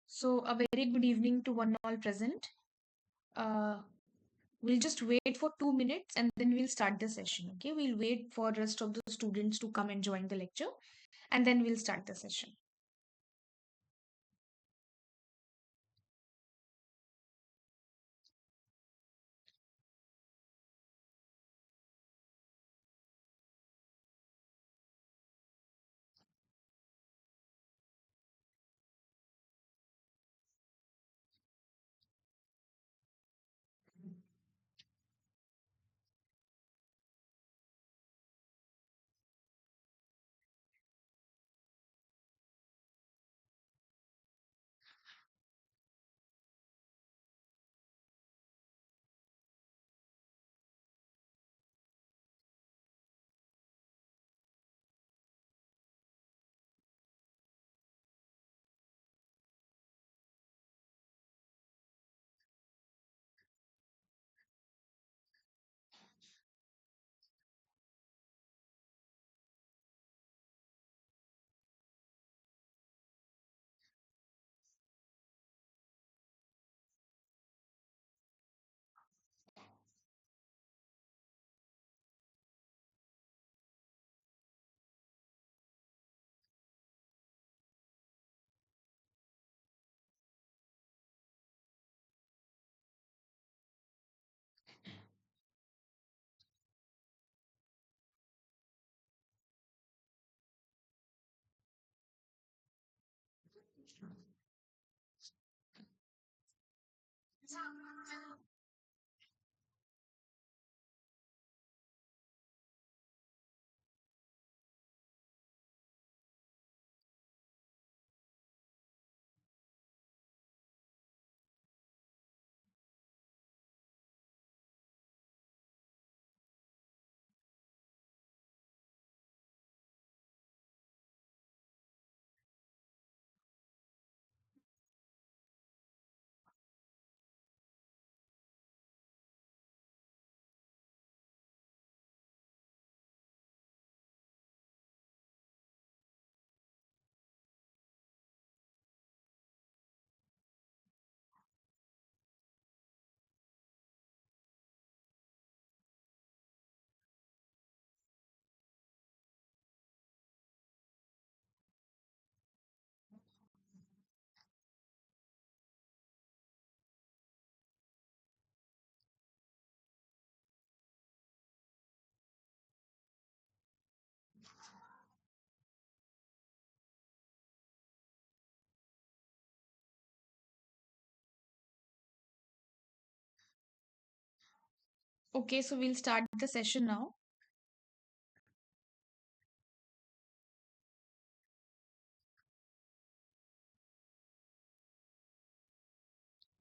So, a very good evening to one all present. Uh, we'll just wait for 2 minutes and then we'll start the session. Okay, we'll wait for rest of the students to come and join the lecture, and then we'll start the session. Okay, so we'll start the session now.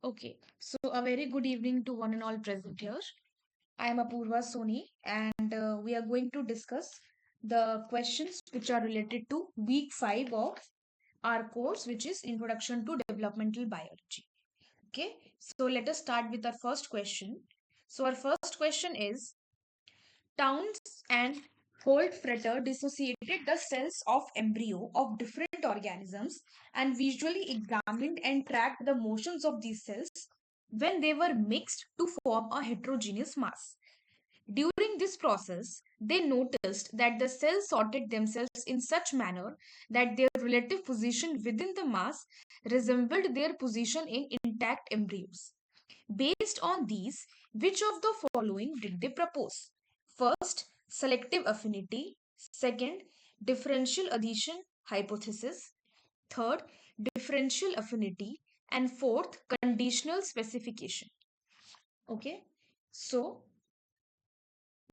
Okay, so a very good evening to one and all present here. I am Apurva Soni, and we are going to discuss the questions which are related to week 5 of our course, which is Introduction to Developmental Biology. Okay, so let us start with our first question. So, our first question is: Towns and Holt-Fretter dissociated the cells of embryo of different organisms and visually examined and tracked the motions of these cells when they were mixed to form a heterogeneous mass. During this process, they noticed that the cells sorted themselves in such manner that their relative position within the mass resembled their position in intact embryos. Based on these, which of the following did they propose? First, selective affinity. Second, differential addition hypothesis. Third, differential affinity. And fourth, conditional specification. Okay, so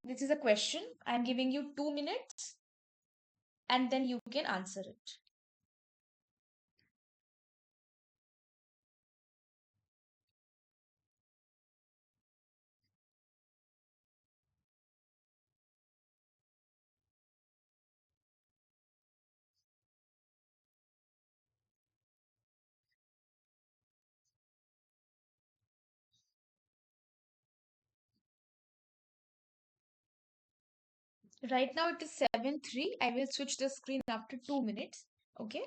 this is a question. I'm giving you 2 minutes and then you can answer it. Right now it is 7:03. I will switch the screen after 2 minutes. Okay.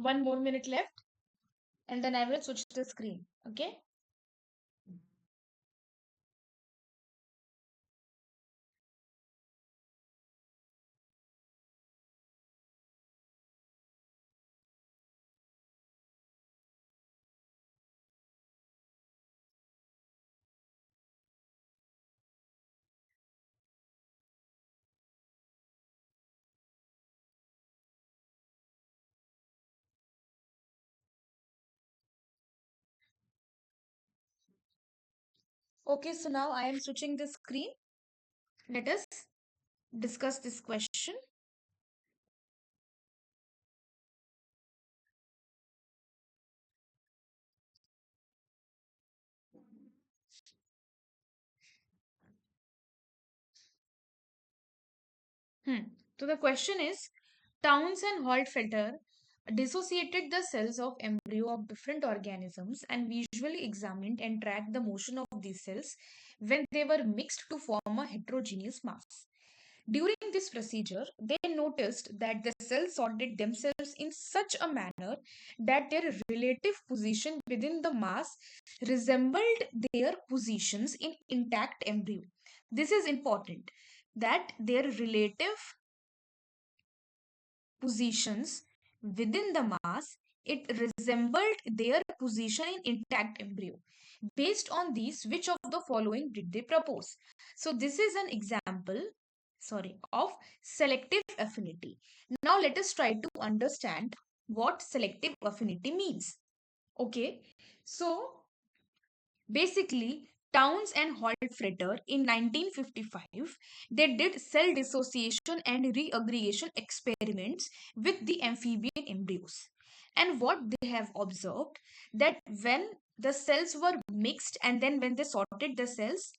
1 more minute left, and then I will switch the screen. Okay. Okay, so now I am switching the screen. Let us discuss this question. Hmm. So the question is, Towns and Holtfelter dissociated the cells of embryo of different organisms and visually examined and tracked the motion of these cells when they were mixed to form a heterogeneous mass. During this procedure, they noticed that the cells sorted themselves in such a manner that their relative position within the mass resembled their positions in intact embryo. This is important, that their relative positions within the mass, it resembled their position in intact embryo. Based on these, which of the following did they propose? So this is an example, of selective affinity. Now let us try to understand what selective affinity means. Okay, so basically, Towns and Holtfretter in 1955, they did cell dissociation and reaggregation experiments with the amphibian embryos. And what they have observed, that when the cells were mixed and then when they sorted the cells,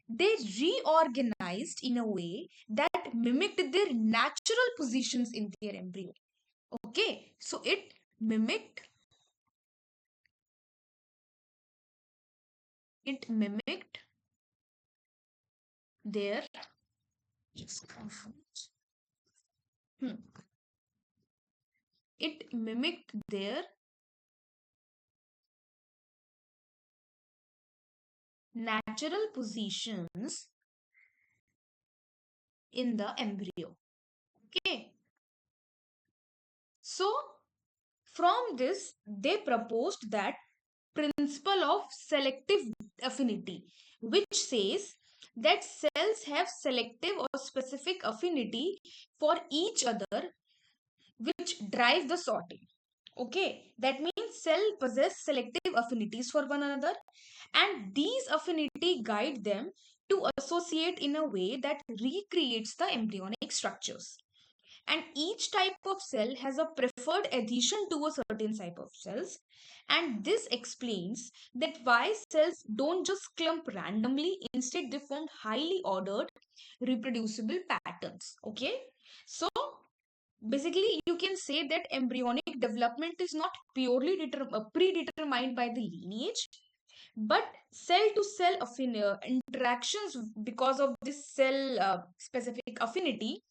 they reorganized in a way that mimicked their natural positions in their embryo. Okay, so it mimicked their Hmm. It mimicked their natural positions in the embryo. Okay. So, from this, they proposed that principle of selective affinity, which says that cells have selective or specific affinity for each other, which drive the sorting. Okay, that means cell possess selective affinities for one another, and these affinity guide them to associate in a way that recreates the embryonic structures. And each type of cell has a preferred adhesion to a certain type of cells, and this explains that why cells don't just clump randomly, instead they form highly ordered reproducible patterns. Okay, so Basically, you can say that embryonic development is not purely predetermined by the lineage, but cell to cell interactions because of this cell specific affinity.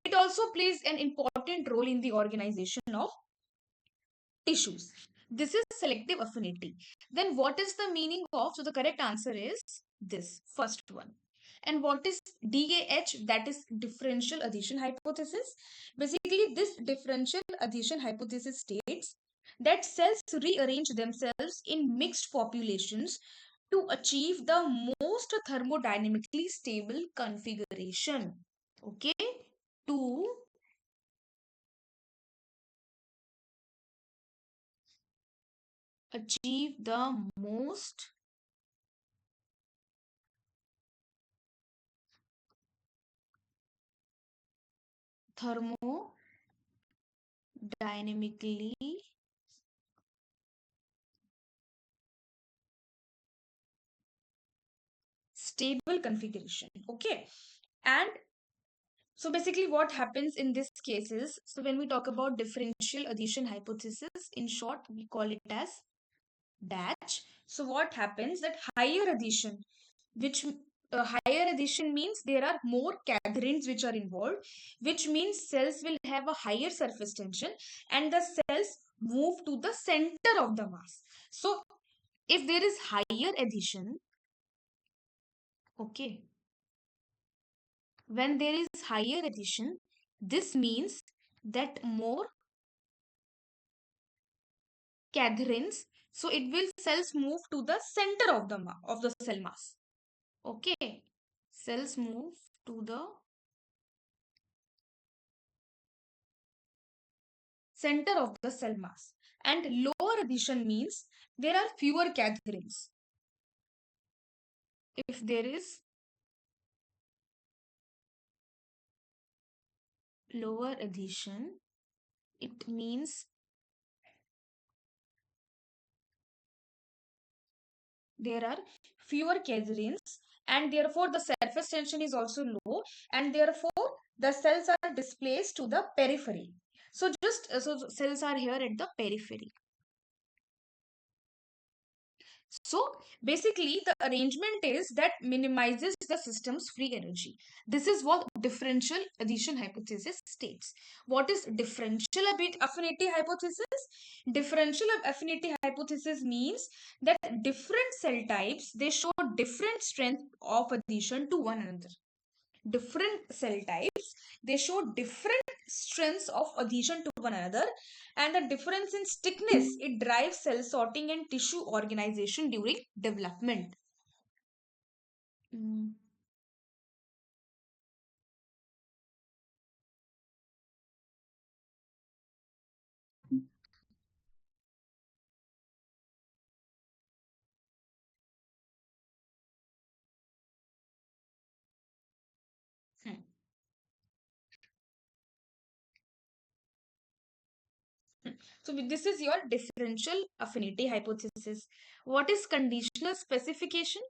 It also plays an important role in the organization of tissues. This is selective affinity. Then what is the meaning of? So the correct answer is this first one. And what is DAH? That is differential addition hypothesis. Basically, this differential addition hypothesis states that cells rearrange themselves in mixed populations to achieve the most thermodynamically stable configuration. Okay? To achieve the most thermodynamically stable configuration. Okay. And so basically what happens in this case is, so when we talk about differential addition hypothesis, in short, we call it as DATCH. So what happens that which higher addition means there are more cadherins which are involved, which means cells will have a higher surface tension and the cells move to the center of the mass. So if there is higher addition, okay, when there is higher addition, this means that more cadherins, so it will cells move to the center of of the cell mass. Okay, cells move to the center of the cell mass. And lower addition means there are fewer cadherins. If there is lower addition, it means there are fewer cadherins and therefore the surface tension is also low and therefore the cells are displaced to the periphery. So just so cells are here at the periphery. So basically, the arrangement is that minimizes the system's free energy. This is what differential addition hypothesis states. What is differential affinity hypothesis? Differential affinity hypothesis means that different cell types they show different strength of addition to one another. Different cell types they show different strengths of adhesion to one another, and the difference in thickness it drives cell sorting and tissue organization during development. Mm. Hmm. Hmm. So this is your differential affinity hypothesis. What is conditional specification?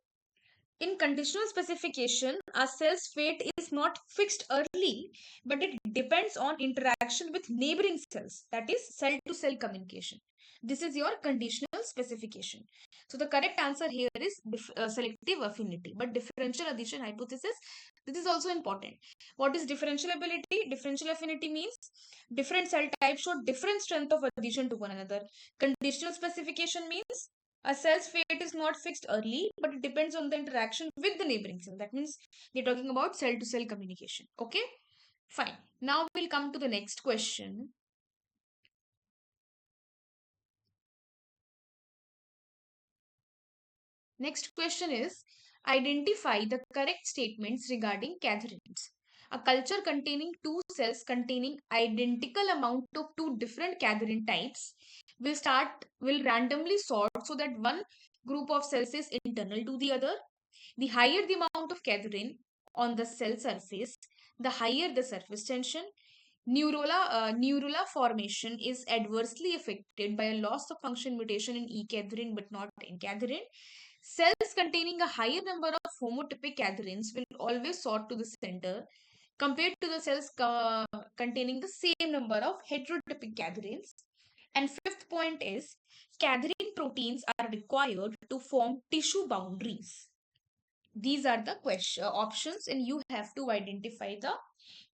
In conditional specification, a cell's fate is not fixed early, but it depends on interaction with neighboring cells, that is, cell to cell communication. This is your conditional specification. So, the correct answer here is selective affinity, but differential addition hypothesis. This is also important. What is differential ability? Differential affinity means different cell types show different strength of addition to one another. Conditional specification means a cell's fate is not fixed early, but it depends on the interaction with the neighboring cell. That means they're talking about cell to cell communication. Okay, fine. Now we'll come to the next question. Next question is identify the correct statements regarding cadherins. A culture containing two cells containing identical amount of two different cadherin types will randomly sort so that one group of cells is internal to the other. The higher the amount of cadherin on the cell surface, the higher the surface tension. Neurula formation is adversely affected by a loss of function mutation in E cadherin but not in cadherin. Cells containing a higher number of homotypic cadherins will always sort to the center. compared to the cells containing the same number of heterotypic cadherins. And fifth point is cadherin proteins are required to form tissue boundaries. These are the options, and you have to identify the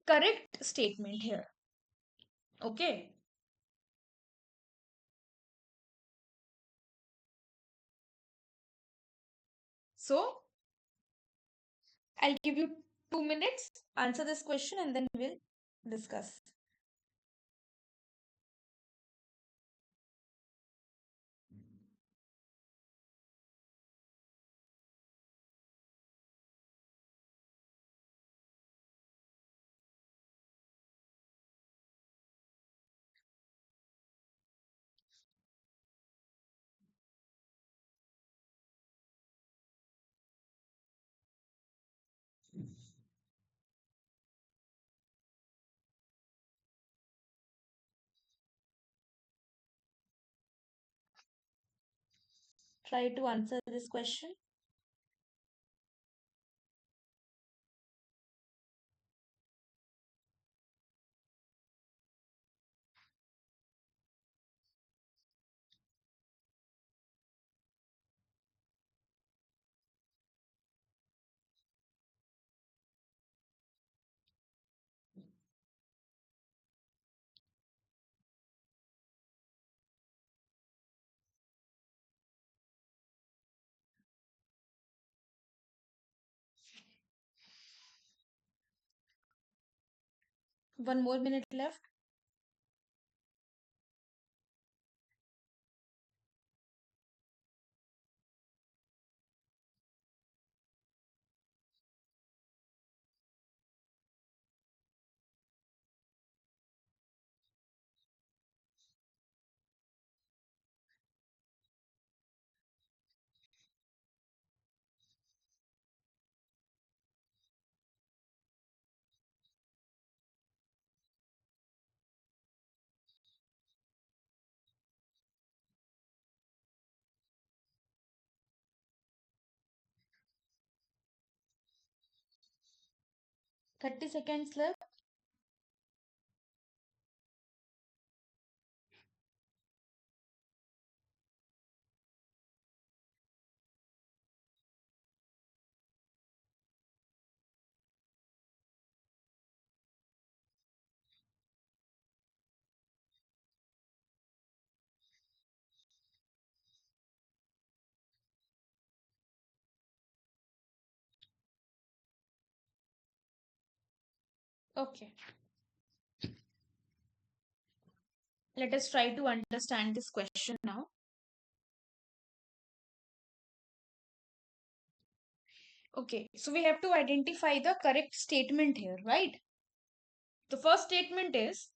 correct statement here. Okay. So I'll give you 2 minutes, answer this question, and then we'll discuss. Try to answer this question. One more minute left. Okay. 30 seconds left. Okay. Let us try to understand this question now. Okay. So we have to identify the correct statement here, right? The first statement is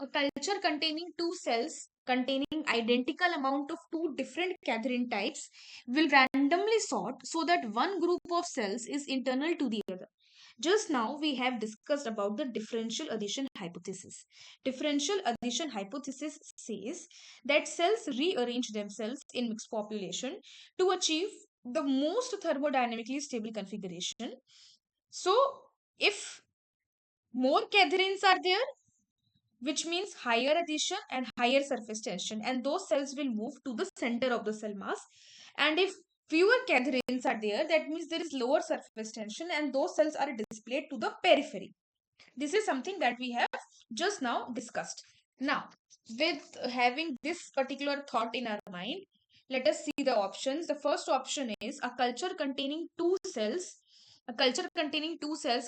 a culture containing two cells containing identical amount of two different cadherin types will randomly sort so that one group of cells is internal to the other. Just now we have discussed about the differential addition hypothesis. Differential addition hypothesis says that cells rearrange themselves in mixed population to achieve the most thermodynamically stable configuration. So if more cadherins are there, which means higher adhesion and higher surface tension, and those cells will move to the center of the cell mass. And if fewer cadherins are there, that means there is lower surface tension and those cells are displayed to the periphery. This is something that we have just now discussed. Now, with having this particular thought in our mind, let us see the options. The first option is a culture containing two cells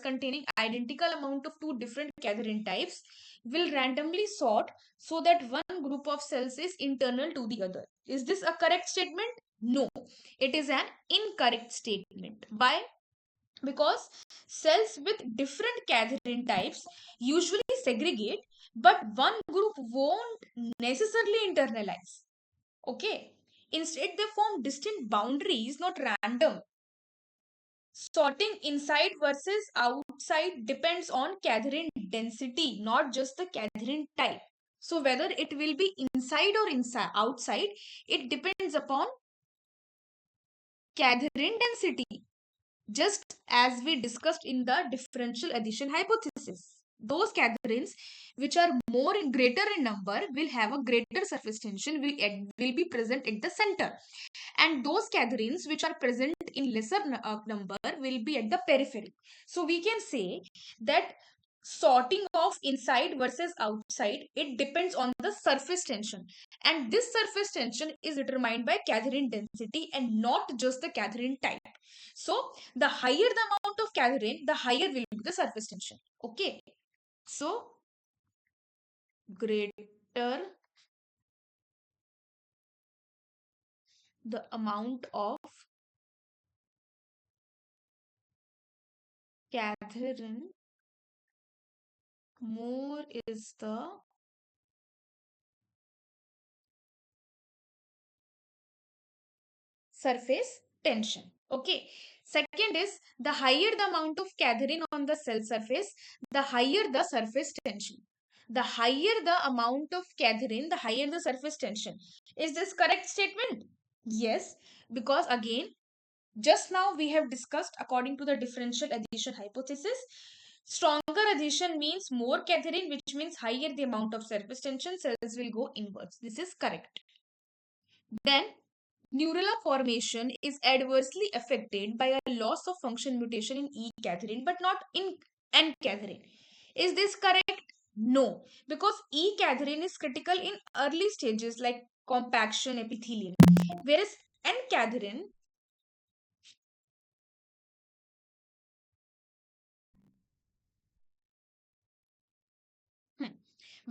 containing identical amount of two different cadherin types will randomly sort so that one group of cells is internal to the other. Is this a correct statement? No, it is an incorrect statement. Why? Because cells with different cadherin types usually segregate, but one group won't necessarily internalize. Okay. Instead, they form distinct boundaries, not random. Sorting inside versus outside depends on cadherin density, not just the cadherin type. So whether it will be inside or inside outside, it depends upon cadherin density. just as we discussed in the differential addition hypothesis. Those cadherins which are more in greater in number will have a greater surface tension, will be present at the center, and those cadherins which are present in lesser number will be at the periphery. So we can say that sorting of inside versus outside, it depends on the surface tension, and this surface tension is determined by cadherin density and not just the cadherin type. So the higher the amount of cadherin, the higher will be the surface tension. Okay, so greater the amount of cadherin, more is the surface tension. Okay. Second is, the higher the amount of cadherin on the cell surface, the higher the surface tension. The higher the amount of cadherin, the higher the surface tension. Is this correct statement? Yes, because again, just now we have discussed according to the differential addition hypothesis. Stronger addition means more cadherin, which means higher the amount of surface tension, cells will go inwards. This is correct. Then neural formation is adversely affected by a loss of function mutation in E cadherin but not in N cadherin. Is this correct? No, because E cadherin is critical in early stages like compaction epithelium, whereas N cadherin, hmm,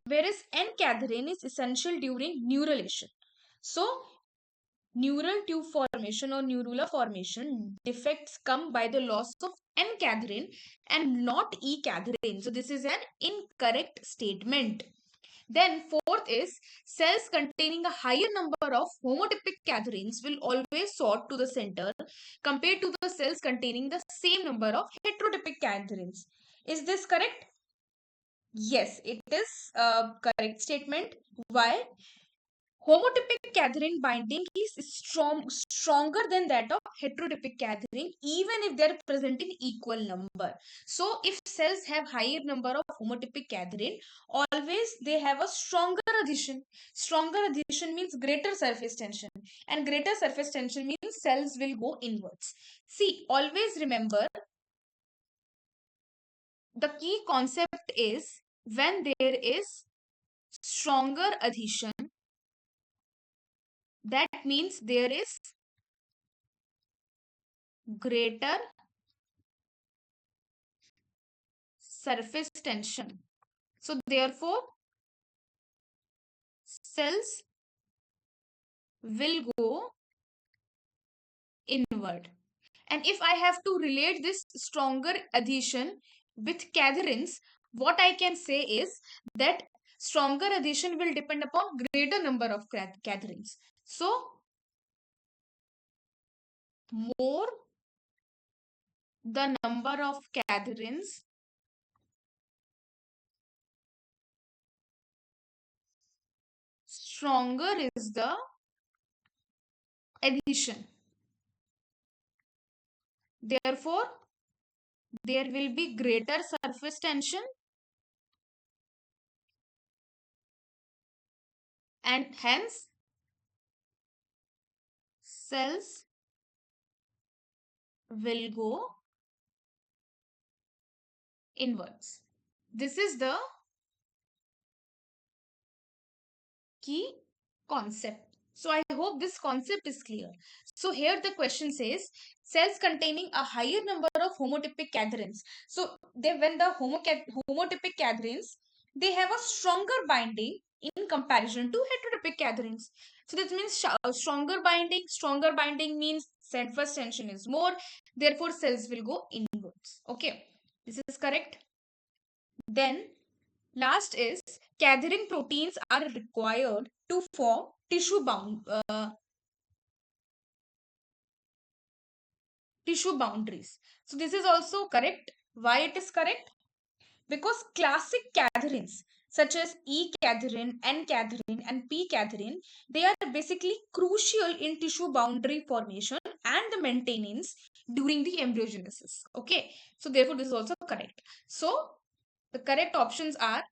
whereas N cadherin is essential during neurulation. So neural tube formation or neurular formation defects come by the loss of N-cadherin and not E-cadherin. So this is an incorrect statement. Then fourth is, cells containing a higher number of homotypic cadherins will always sort to the center compared to the cells containing the same number of heterotypic cadherins. Is this correct? Yes, it is a correct statement. Why? Homotypic cadherin binding is stronger than that of heterotypic cadherin, even if they are present in equal number. So, if cells have higher number of homotypic cadherin, always they have a stronger adhesion. Stronger adhesion means greater surface tension, and greater surface tension means cells will go inwards. See, always remember the key concept is when there is stronger adhesion, that means there is greater surface tension. So therefore, cells will go inward. And if I have to relate this stronger adhesion with cadherins, what I can say is that stronger adhesion will depend upon greater number of cadherins. So more the number of cadherins, stronger is the adhesion. Therefore, there will be greater surface tension and hence cells will go inwards. This is the key concept. So I hope this concept is clear. So here the question says cells containing a higher number of homotypic cadherins. So when the homotypic cadherins, they have a stronger binding in comparison to heterotypic cadherins. So this means stronger binding means surface tension is more, therefore cells will go inwards. Okay, this is correct. Then last is, cadherin proteins are required to form tissue boundaries. So this is also correct. Why it is correct? Because classic cadherins such as E cadherin, N cadherin and P cadherin, they are basically crucial in tissue boundary formation and the maintenance during the embryogenesis. Okay, so therefore this is also correct. So the correct options are: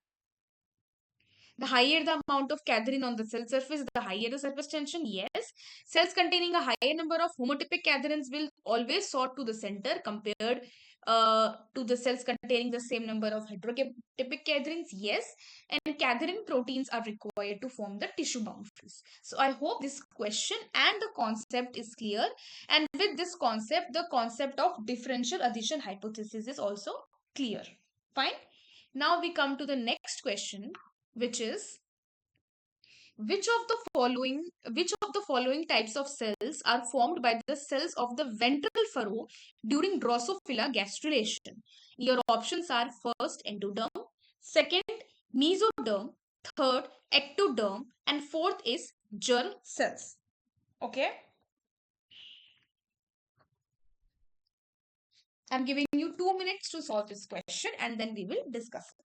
the higher the amount of cadherin on the cell surface, the higher the surface tension. Yes. Cells containing a higher number of homotypic cadherins will always sort to the center compared to the cells containing the same number of heterotypic cadherins. Yes. And cadherin proteins are required to form the tissue boundaries. So I hope this question and the concept is clear. And with this concept, the concept of differential addition hypothesis is also clear. Fine. Now we come to the next question, which is: which of the following types of cells are formed by the cells of the ventral furrow during Drosophila gastrulation? Your options are: first, endoderm; second, mesoderm; third, ectoderm; and fourth is germ cells. Okay, I'm giving you 2 minutes to solve this question and then we will discuss it.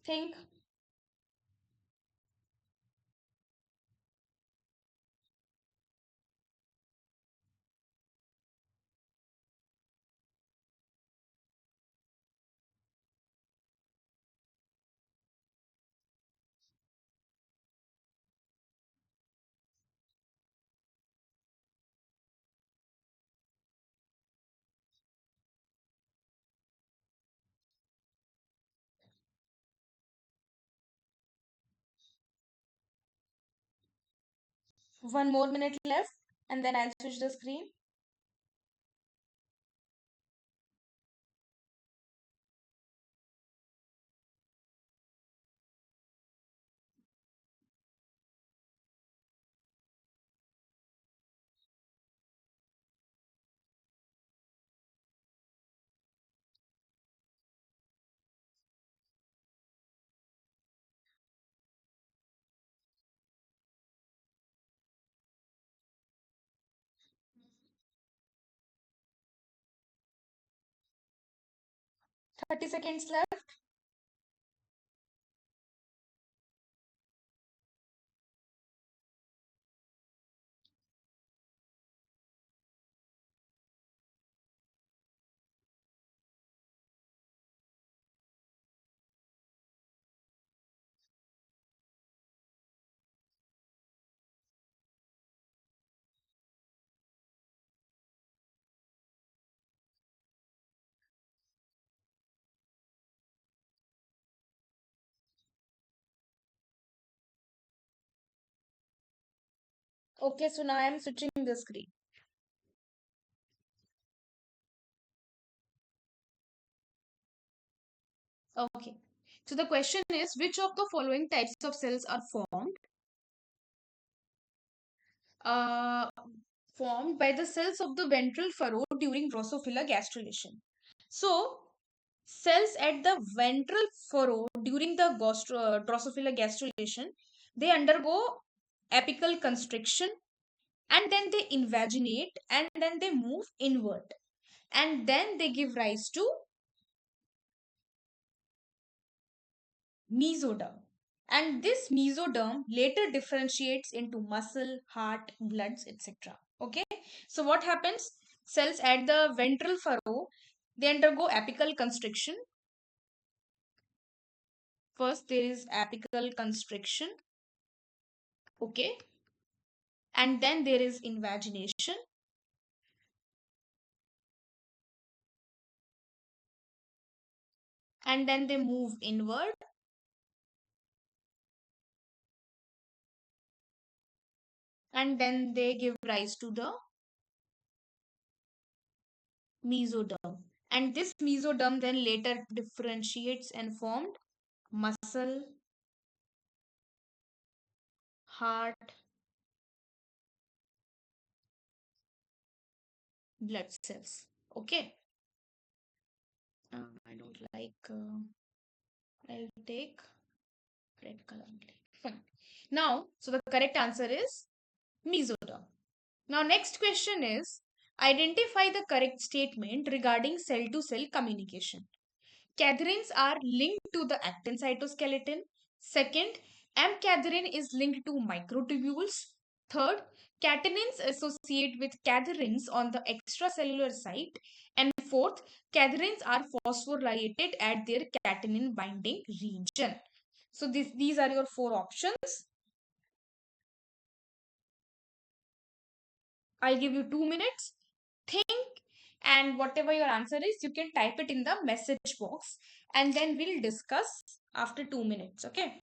Think. 1 more minute left and then I'll switch the screen. 30 seconds left. Okay, so now I'm switching the screen. Okay. So the question is, which of the following types of cells are uh, formed by the cells of the ventral furrow during Drosophila gastrulation? So, cells at the ventral furrow during the Drosophila gastrulation, they undergo apical constriction and then they invaginate and then they move inward and then they give rise to mesoderm. And this mesoderm later differentiates into muscle, heart, bloods, etc. Okay, so what happens? Cells at the ventral furrow, they undergo apical constriction. First, there is apical constriction, okay, and then there is invagination, and then they move inward, and then they give rise to the mesoderm. And this mesoderm then later differentiates and formed muscle, heart, blood cells. Okay. I don't like, I'll take red color only. Fine. Now, so the correct answer is mesoderm. Now, next question is identify the correct statement regarding cell to cell communication. Cadherins are linked to the actin cytoskeleton. Second, M-cadherin is linked to microtubules. Third, catenins associate with cadherins on the extracellular site. And fourth, cadherins are phosphorylated at their catenin binding region. So these are your four options. I'll give you 2 minutes. Think, and whatever your answer is, you can type it in the message box and then we'll discuss after 2 minutes. Okay.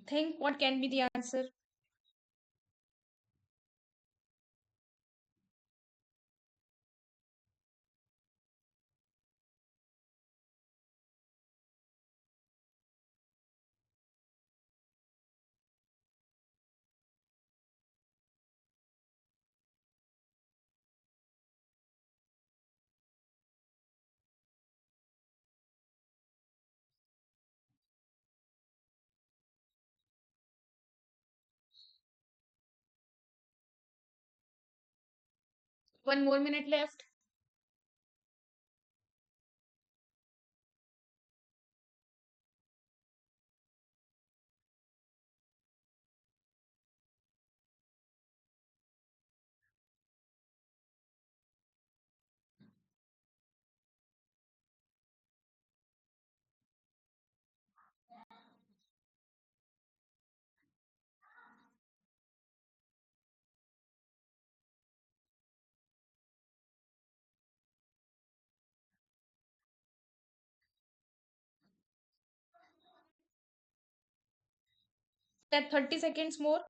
Think what can be the answer. One more minute left. That 30 seconds more.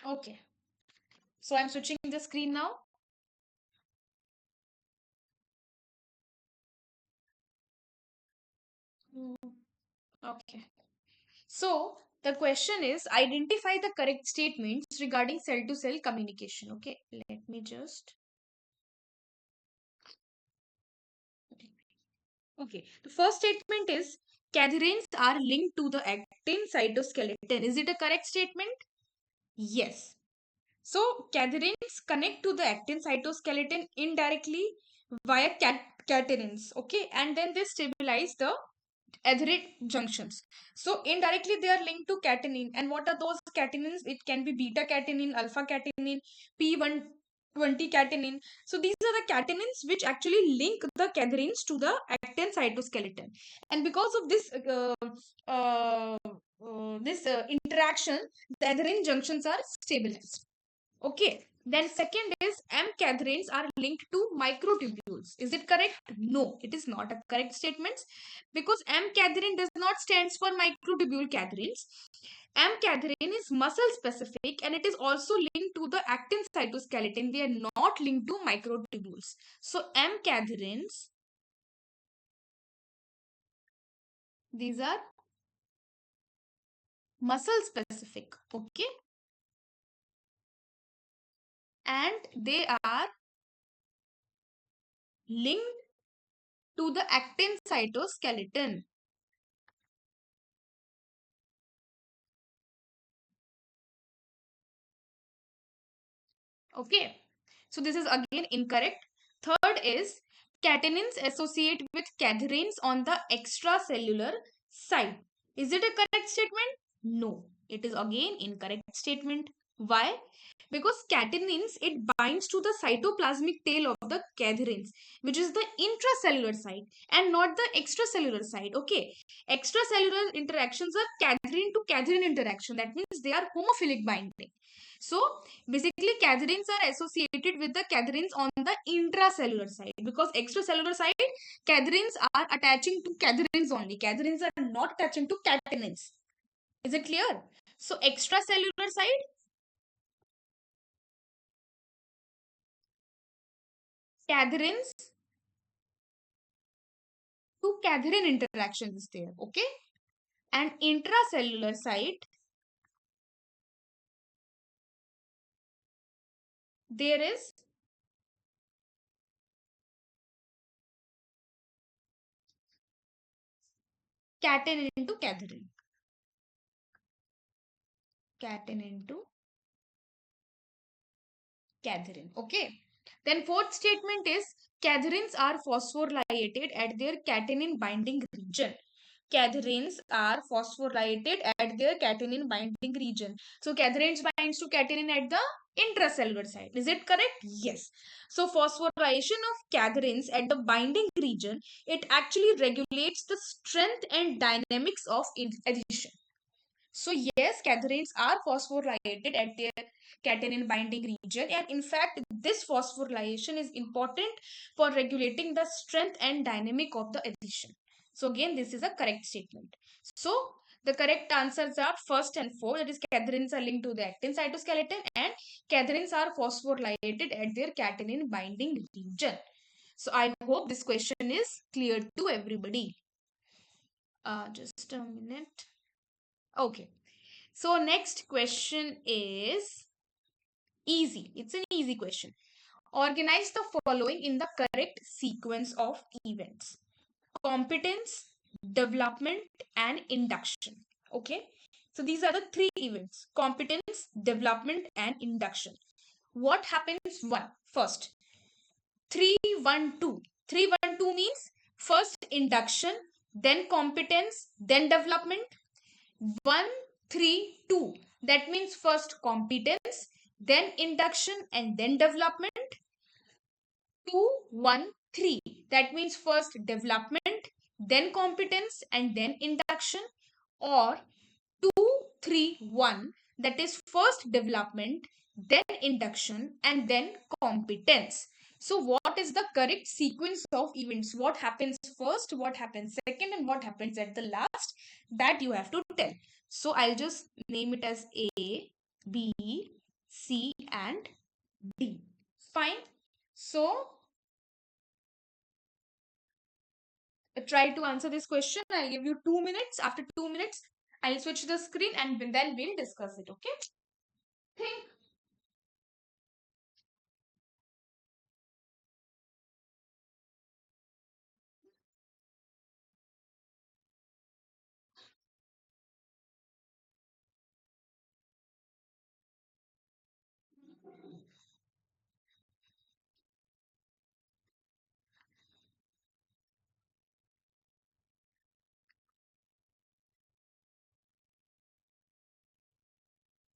Okay. So I'm switching the screen now. Mm, okay. So the question is identify the correct statements regarding cell to cell communication. Okay. Let me just. Okay. The first statement is cadherins are linked to the actin cytoskeleton. Is it a correct statement? Yes. So cadherins connect to the actin cytoskeleton indirectly via catenins. Okay. And then they stabilize the adherent junctions. So indirectly they are linked to catenin. And what are those catenins? It can be beta catenin, alpha catenin, P120 catenin. So these are the catenins which actually link the cadherins to the actin cytoskeleton. And because of this interaction, the adherent junctions are stabilized. Okay. Then second is M-cadherins are linked to microtubules. Is it correct? No, it is not a correct statement because M-cadherin does not stands for microtubule cadherins. M-cadherin is muscle specific and it is also linked to the actin cytoskeleton. They are not linked to microtubules. So M-cadherins, these are muscle specific. Okay. And they are linked to the actin cytoskeleton. Okay. So this is again incorrect. Third is catenins associate with cadherins on the extracellular side. Is it a correct statement? No. It is again incorrect statement. Why? Because catenins, it binds to the cytoplasmic tail of the cadherins, which is the intracellular side and not the extracellular side. Okay. Extracellular interactions are cadherin to cadherin interaction. That means they are homophilic binding. So basically, cadherins are associated with the cadherins on the intracellular side, because extracellular side, cadherins are attaching to cadherins only. Cadherins are not attaching to catenins. Is it clear? So extracellular side, cadherins to cadherin interaction is there. Okay. And intracellular side, there is catenin to cadherin. Catenin to cadherin. Okay. Then fourth statement is cadherins are phosphorylated at their catenin binding region. Cadherins are phosphorylated at their catenin binding region. So cadherins binds to catenin at the intracellular side. Is it correct? Yes. So phosphorylation of cadherins at the binding region, it actually regulates the strength and dynamics of adhesion. So yes, cadherins are phosphorylated at their catenin binding region, and in fact, this phosphorylation is important for regulating the strength and dynamic of the adhesion. So again, this is a correct statement. So the correct answers are first and fourth. That is, cadherins are linked to the actin cytoskeleton, and cadherins are phosphorylated at their catenin binding region. So I hope this question is clear to everybody. Just a minute. Okay. So next question is easy. It's an easy question. Organize the following in the correct sequence of events: competence, development, and induction. Okay. So these are the three events: competence, development, and induction. What happens first? 3-1-2. 3-1-2 means first induction, then competence, then development. 1-3-2. That means first competence, then induction, and then development. 2-1-3. That means first development, then competence, and then induction. Or 2-3-1. That is first development, then induction, and then competence. So what is the correct sequence of events? What happens first, what happens second, and what happens at the last? That you have to tell. So I'll just name it as A, B, C, and D. Fine. So try to answer this question. I'll give you 2 minutes. After 2 minutes, I'll switch the screen and then we'll discuss it. Okay. Think.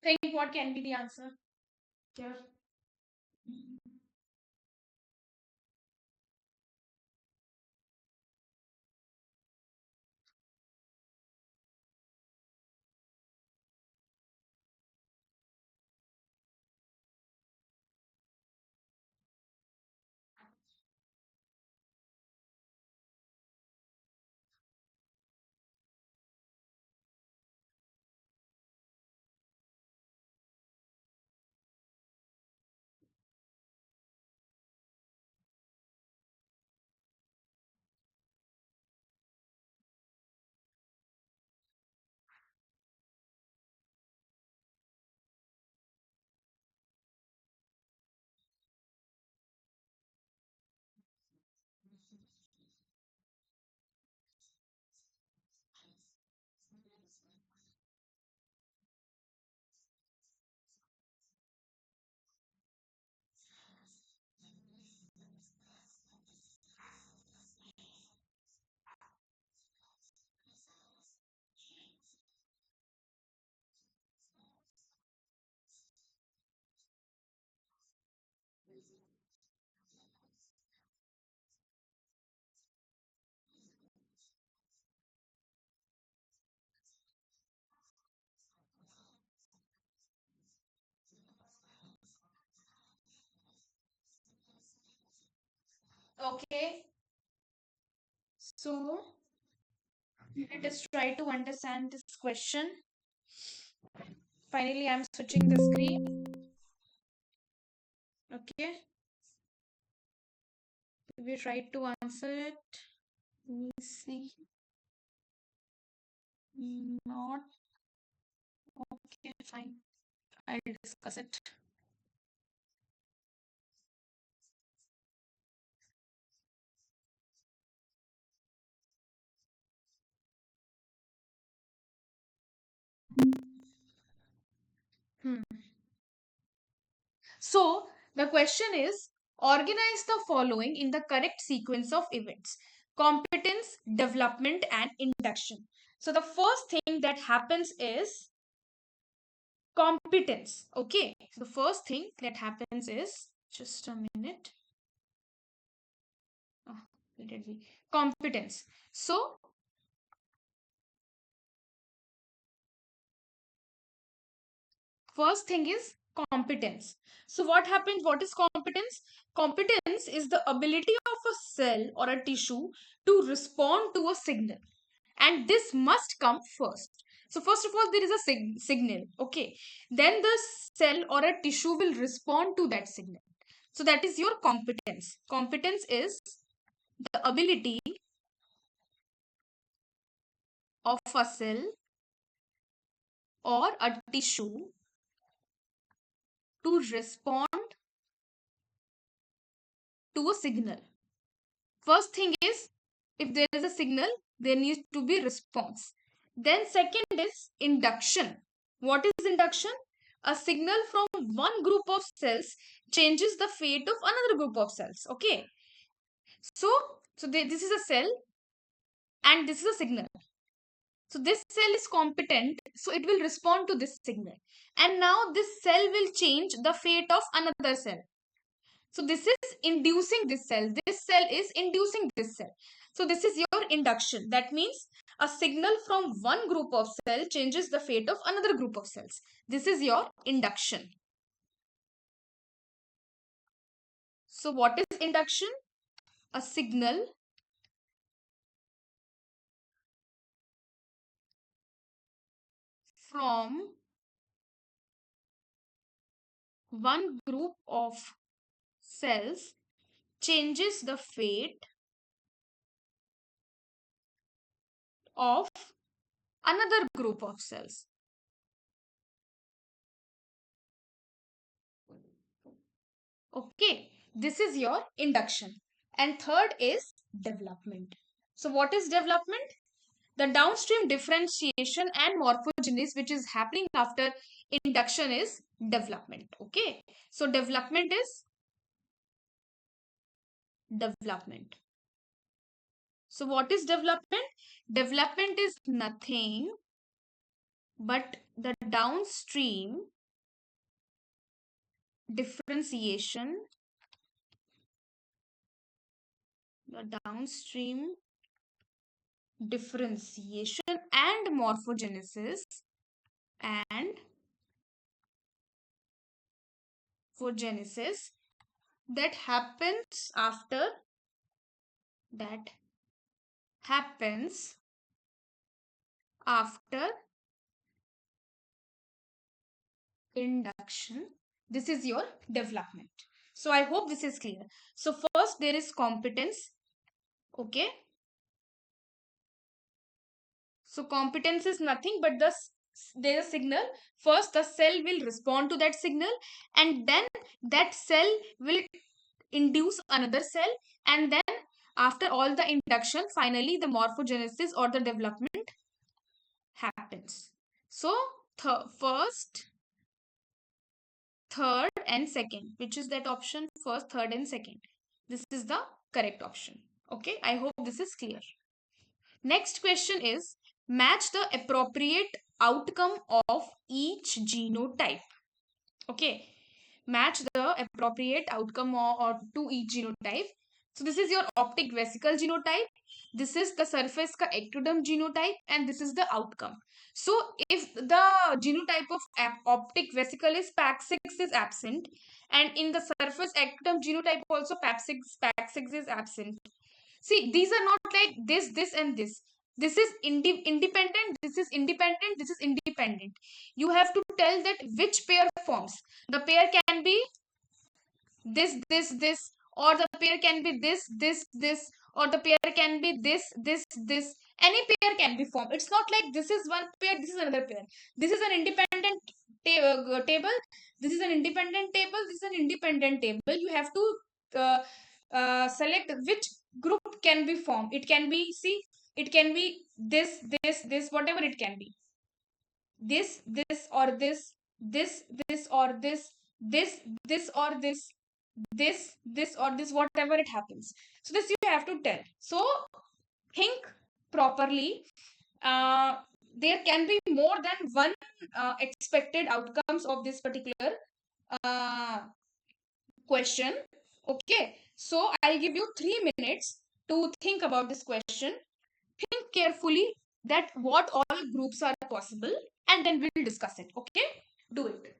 Think what can be the answer here. Okay, so let us try to understand this question. Finally, I'm switching the screen. Okay, we try to answer it. Let me see. Not okay, fine. I'll discuss it. Hmm. So, the question is, organize the following in the correct sequence of events: competence, development, and induction. So, the first thing that happens is competence. Okay, so the first thing that happens is, just a minute. Ah, let it be competence. So, first thing is competence. So, what happens? What is competence? Competence is the ability of a cell or a tissue to respond to a signal, and this must come first. So first of all, there is a signal. Okay, then the cell or a tissue will respond to that signal. So that is your competence. Competence is the ability of a cell or a tissue to respond to a signal. First thing is, if there is a signal, there needs to be response. Then second is induction. What is induction? A signal from one group of cells changes the fate of another group of cells. Okay. So, this is a cell and this is a signal. So this cell is competent, so it will respond to this signal. And now this cell will change the fate of another cell. So this is inducing this cell. This cell is inducing this cell. So this is your induction. That means a signal from one group of cell changes the fate of another group of cells. This is your induction. So what is induction? A signal from one group of cells changes the fate of another group of cells. Okay, this is your induction. And third is development. So what is development? The downstream differentiation and morphogenesis which is happening after induction is development. Okay, so development. So what is development? Development is nothing but the differentiation, downstream differentiation and morphogenesis and morphogenesis that that happens after induction. This is your development. So I hope this is clear. So first there is competence. Okay, so competence is nothing but there's a signal. First the cell will respond to that signal, and then that cell will induce another cell, and then after all the induction, finally the morphogenesis or the development happens. So first, third and second, which is that option? First, third and second, this is the correct option. Okay, I hope this is clear. Next question is, match the appropriate outcome of each genotype. Okay, match the appropriate outcome or to each genotype. So this is your optic vesicle genotype. This is the surface ka ectoderm genotype, and this is the outcome. So if the genotype of optic vesicle is PAC6 is absent, and in the surface ectoderm genotype also PAC6 is absent. See, these are not like this, and this. This is independent, this is independent, this is independent. You have to tell that which pair forms. The pair can be this, or the pair can be this, or the pair can be this. Any pair can be formed. It's not like this is one pair, this is another pair. This is an independent table. This is an independent table. This is an independent table. You have to select which group can be formed. It can be, see, it can be this, whatever it can be. This or this or this or this or this, whatever it happens. So this you have to tell. So think properly. uh, there can be more than one expected outcomes of this particular uh, question. Okay, so I'll give you 3 minutes to think about this question. Think carefully that what all groups are possible, and then we'll discuss it. Okay, do it.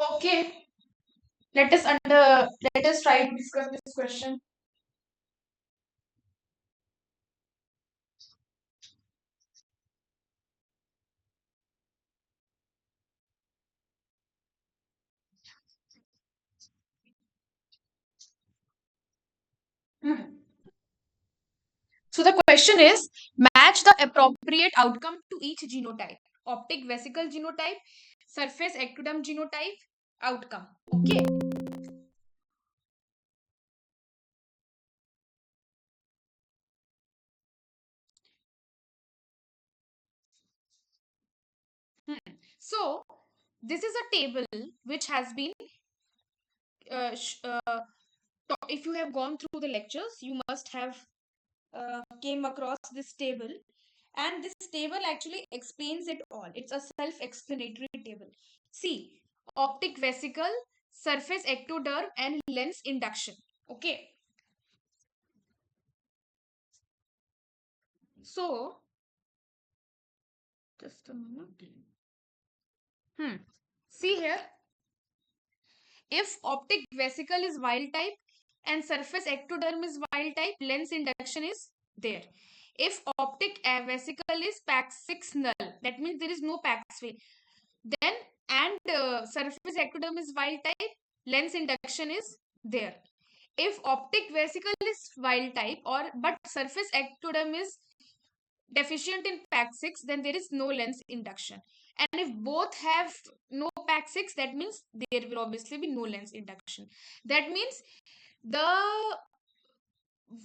Okay, let us try to discuss this question. Hmm. So the question is, match the appropriate outcome to each genotype. Optic vesicle genotype, surface ectoderm genotype, outcome. Okay. Hmm. So this is a table which has been, if you have gone through the lectures, you must have came across this table, and this table actually explains it all. It's a self-explanatory table. See, optic vesicle, surface ectoderm, and lens induction. Okay. So, just a moment. Hmm. See here, if optic vesicle is wild type and surface ectoderm is wild type, lens induction is there. If optic vesicle is PAX6 null, that means there is no PAX fail. Then, and surface ectoderm is wild type, lens induction is there. If optic vesicle is wild type or but surface ectoderm is deficient in PAC6, then there is no lens induction. And if both have no PAC6, that means there will obviously be no lens induction. That means the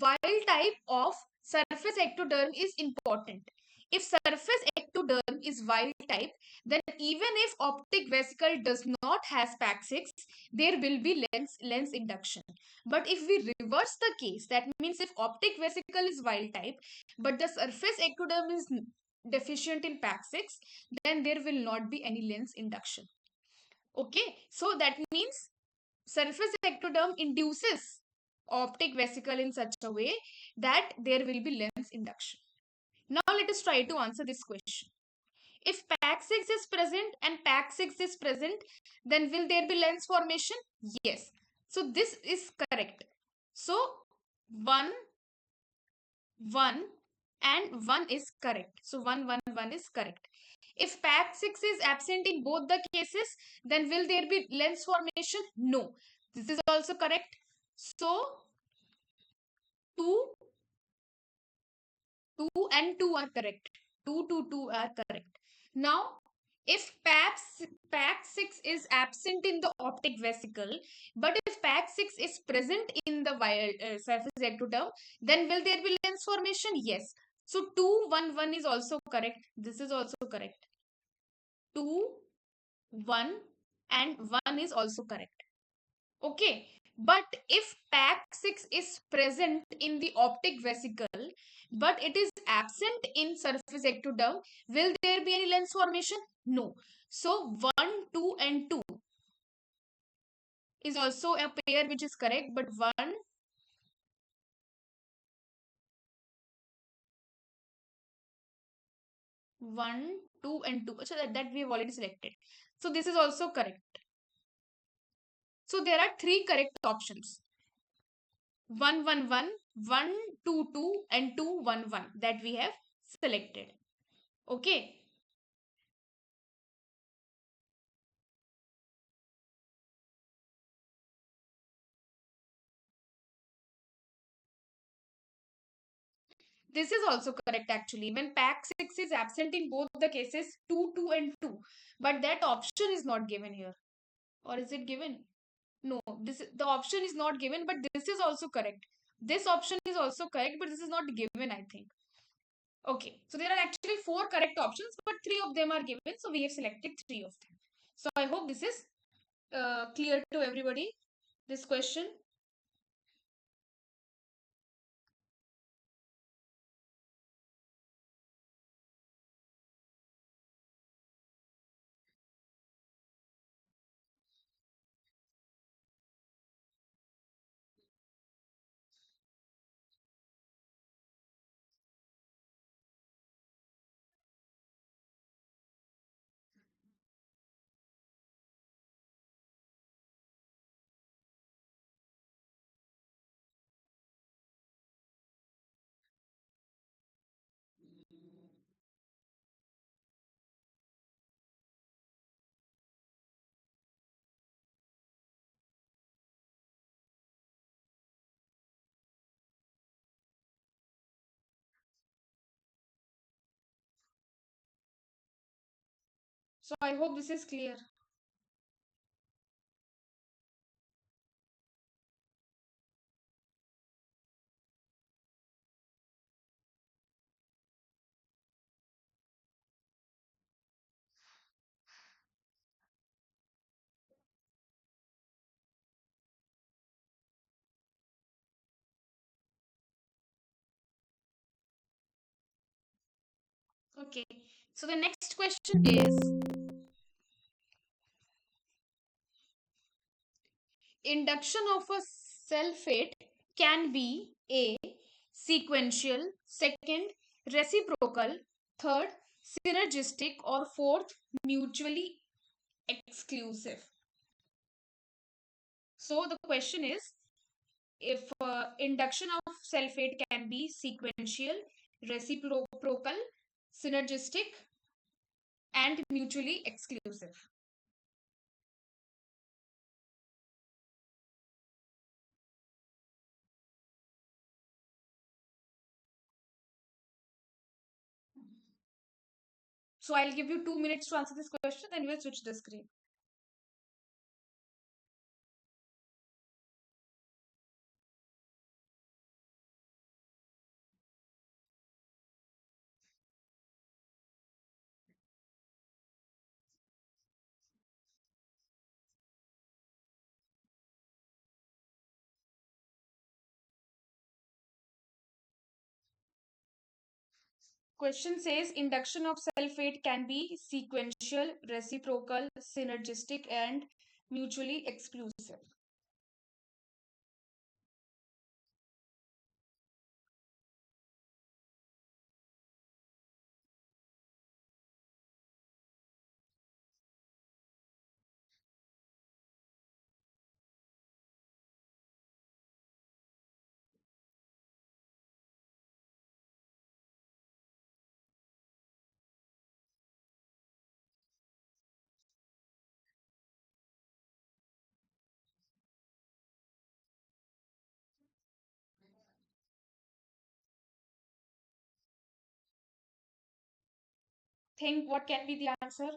wild type of surface ectoderm is important. If surface ectoderm is wild type, then even if optic vesicle does not has PAC6, there will be lens induction. But if we reverse the case, that means if optic vesicle is wild type, but the surface ectoderm is deficient in PAC6, then there will not be any lens induction. Okay, so that means surface ectoderm induces optic vesicle in such a way that there will be lens induction. Now let us try to answer this question. If PAC6 is present and PAC6 is present, then will there be lens formation? Yes. So this is correct. So 1, 1 and 1 is correct. So 1, 1, 1 is correct. If PAC6 is absent in both the cases, then will there be lens formation? No. This is also correct. So 2, 2 and 2 are correct. 2, 2, 2 are correct. Now, if PAC6 is absent in the optic vesicle, but if PAC6 is present in the surface ectoderm, then will there be lens formation? Yes. So 2, 1, 1 is also correct. This is also correct. 2, 1 and 1 is also correct. Okay, but if PAC6 is present in the optic vesicle, but it is absent in surface ectoderm, will there be any lens formation? No. So 1, 2 and 2 is also a pair which is correct, but 1, 2 and 2. So that we have already selected. So this is also correct. So there are three correct options. 1, 1, 1, 1, 2, 2 and 2, 1, 1 that we have selected. Okay. This is also correct actually. When PAC6 is absent in both the cases, 2, 2 and 2. But that option is not given here. Or is it given? No, the option is not given, but this is also correct. This option is also correct, but this is not given, I think. Okay, so there are actually four correct options, but three of them are given, so we have selected three of them. So I hope this is clear to everybody, this question. So I hope this is clear. Okay. So the next question is, induction of a cell fate can be A, sequential, second, reciprocal, third, synergistic, or fourth, mutually exclusive. So the question is, if induction of cell fate can be sequential, reciprocal, synergistic, and mutually exclusive. So I'll give you 2 minutes to answer this question, then we'll switch the screen. Question says induction of cell fate can be sequential, reciprocal, synergistic, and mutually exclusive. Think what can be the answer?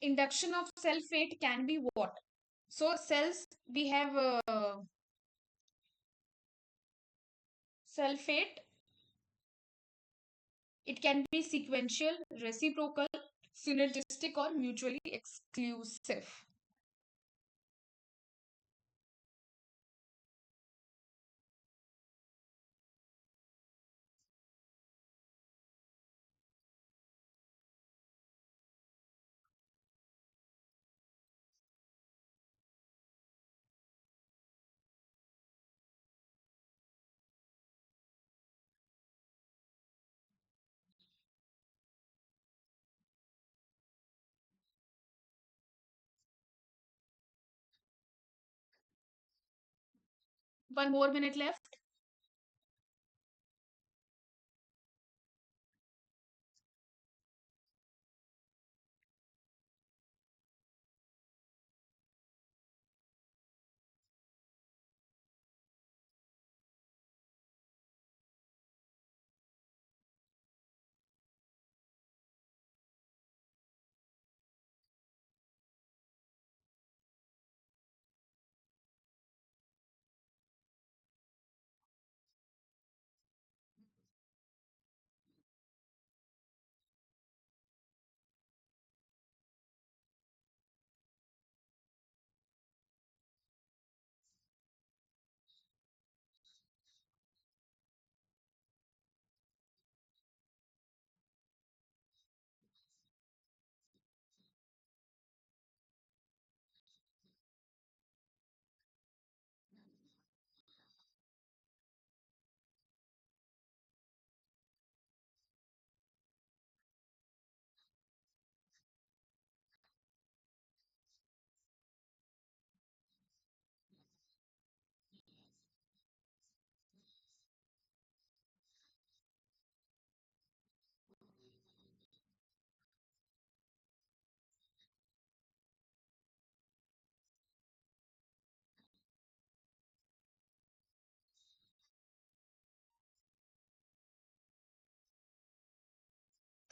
Induction of cell fate can be what? So cells, we have cell fate. It can be sequential, reciprocal, synergistic, or mutually exclusive. 1 more minute left.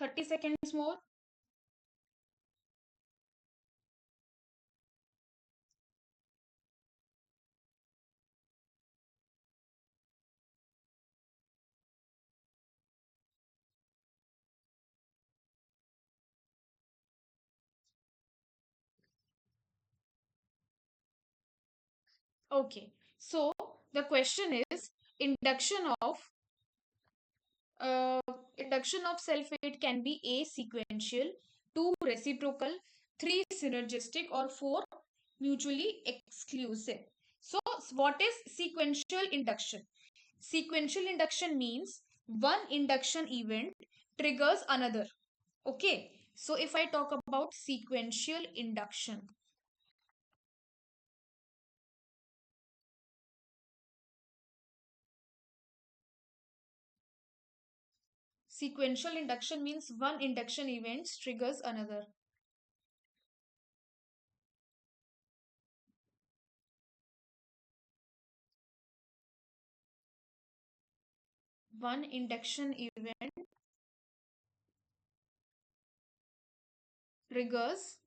30 seconds more. Okay. So the question is induction of uh, induction of sulfate can be A sequential, 2 reciprocal, 3 synergistic, or 4 mutually exclusive. So what is sequential induction? Sequential induction means one induction event triggers another. Okay. So if I talk about sequential induction, sequential induction means one induction event triggers another. One induction event triggers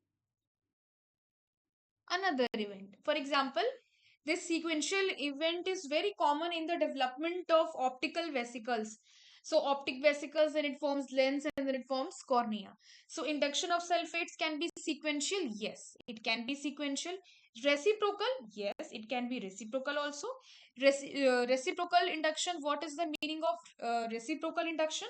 another event. For example, this sequential event is very common in the development of optical vesicles. So, optic vesicles, then it forms lens and then it forms cornea. So, induction of sulfates can be sequential. Yes, it can be sequential. Reciprocal. Yes, it can be reciprocal also. Reciprocal induction. What is the meaning of reciprocal induction?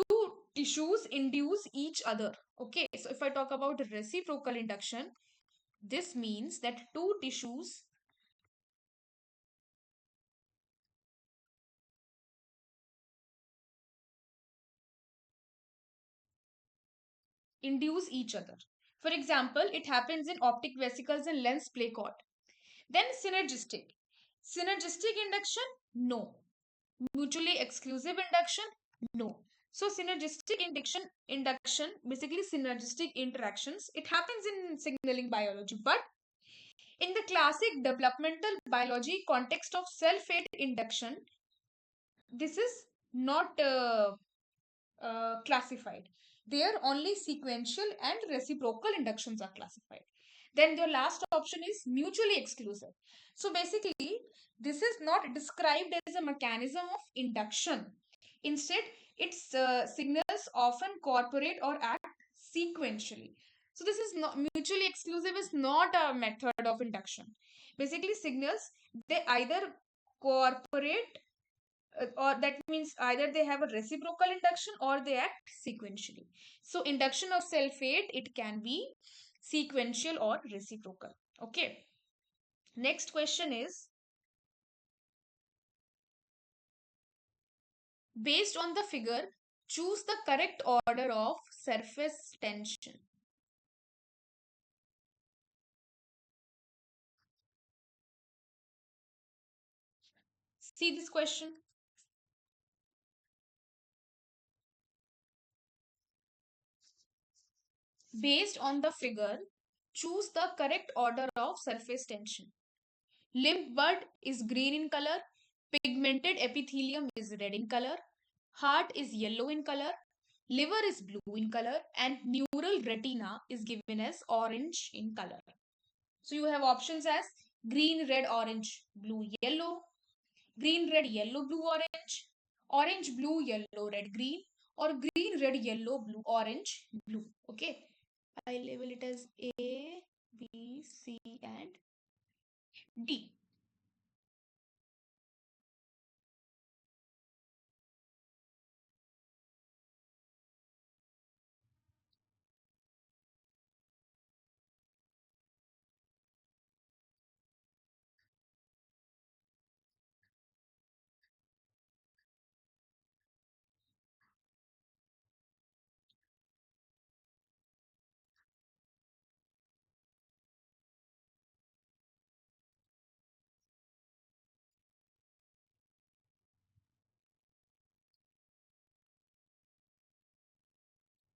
Two tissues induce each other. Okay, so if I talk about reciprocal induction, this means that two tissues induce each other. For example, it happens in optic vesicles and lens placard. Then synergistic. Synergistic induction? No. Mutually exclusive induction? No. So synergistic induction, basically synergistic interactions, it happens in signaling biology. But in the classic developmental biology context of sulfate induction, this is not classified. There only sequential and reciprocal inductions are classified. Then your last option is mutually exclusive. So basically, this is not described as a mechanism of induction. Instead, its signals often cooperate or act sequentially. So this is not mutually exclusive is not a method of induction. Basically, signals they either cooperate or that means either they have a reciprocal induction or they act sequentially. So induction of sulfate, it can be sequential or reciprocal. Okay. Next question is, based on the figure, choose the correct order of surface tension. See this question. Based on the figure, choose the correct order of surface tension. Lymph bud is green in color, pigmented epithelium is red in color, heart is yellow in color, liver is blue in color, and neural retina is given as orange in color. So you have options as green, red, orange, blue, yellow, green, red, yellow, blue, orange, orange, blue, yellow, red, green, or green, red, yellow, blue, orange, blue. Okay. I label it as A, B, C, and D.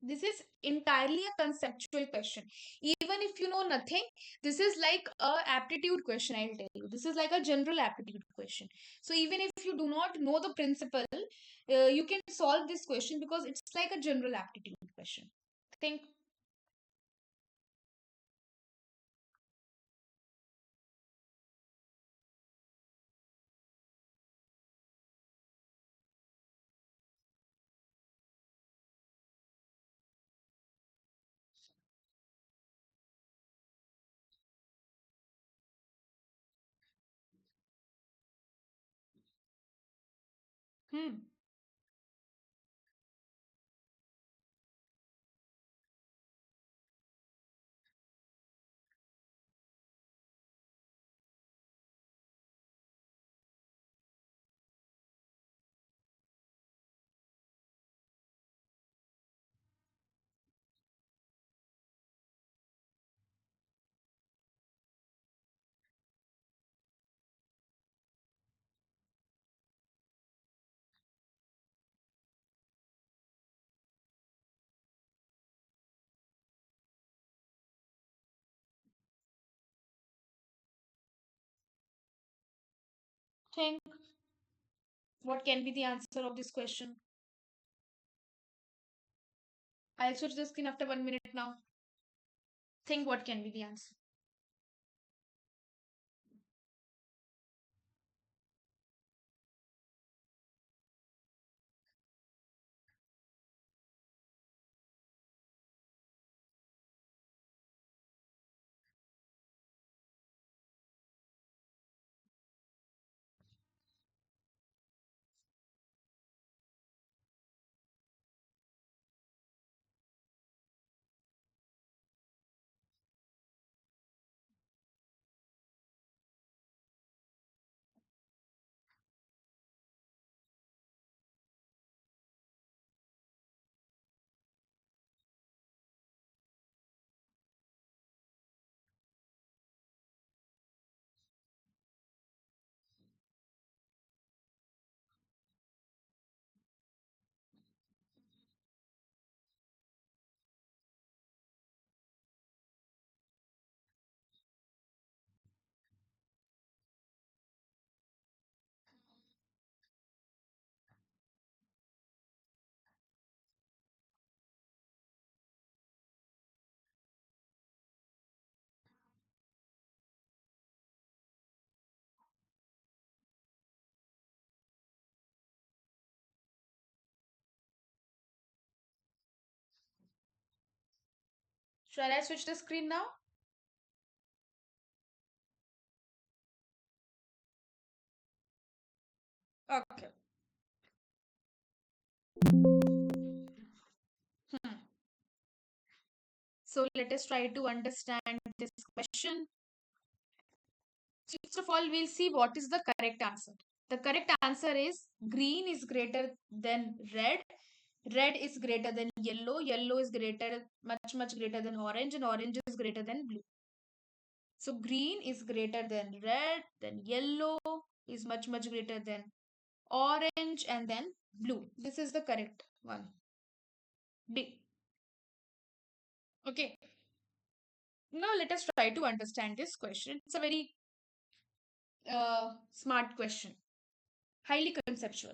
This is entirely a conceptual question. Even if you know nothing, this is like a aptitude question, I'll tell you. This is like a general aptitude question. So even if you do not know the principle, you can solve this question because it's like a general aptitude. question. Think. Hmm. Think. What can be the answer of this question? I'll switch the screen after 1 minute now. Think what can be the answer. Shall I switch the screen now? Okay. Hmm. So let us try to understand this question. First of all, we'll see what is the correct answer. The correct answer is green is greater than red, red is greater than yellow, yellow is greater, much greater than orange, and orange is greater than blue. So green is greater than red, then yellow is much greater than orange, and then blue. This is the correct one. D. Okay. Now let us try to understand this question. It's a very smart question, highly conceptual.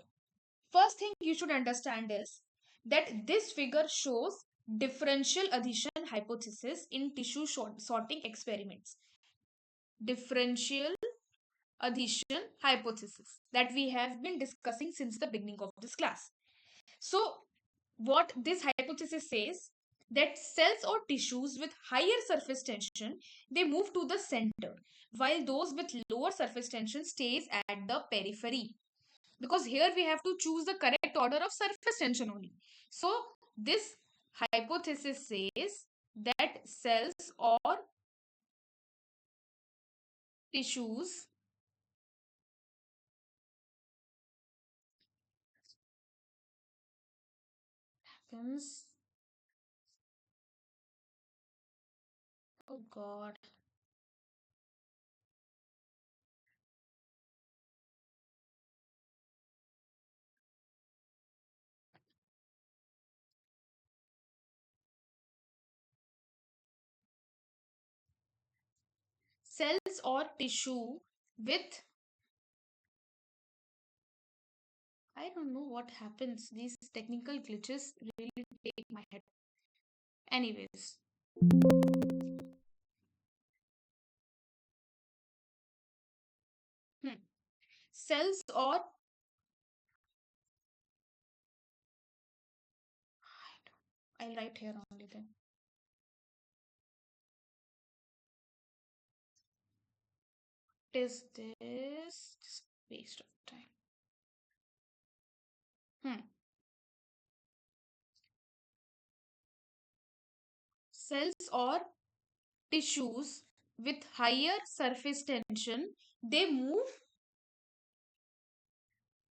First thing you should understand is that this figure shows differential addition hypothesis in tissue sorting experiments. Differential addition hypothesis that we have been discussing since the beginning of this class. So, what this hypothesis says that cells or tissues with higher surface tension they move to the center while those with lower surface tension stays at the periphery, because here we have to choose the correct order of surface tension only. So this hypothesis says that cells or tissues happens, oh god, cells or tissue with, I don't know what happens, these technical glitches really take my head. Anyways. Hmm. Cells or I'll write here only then. What is this? Just waste of time. Hmm. Cells or tissues with higher surface tension, they move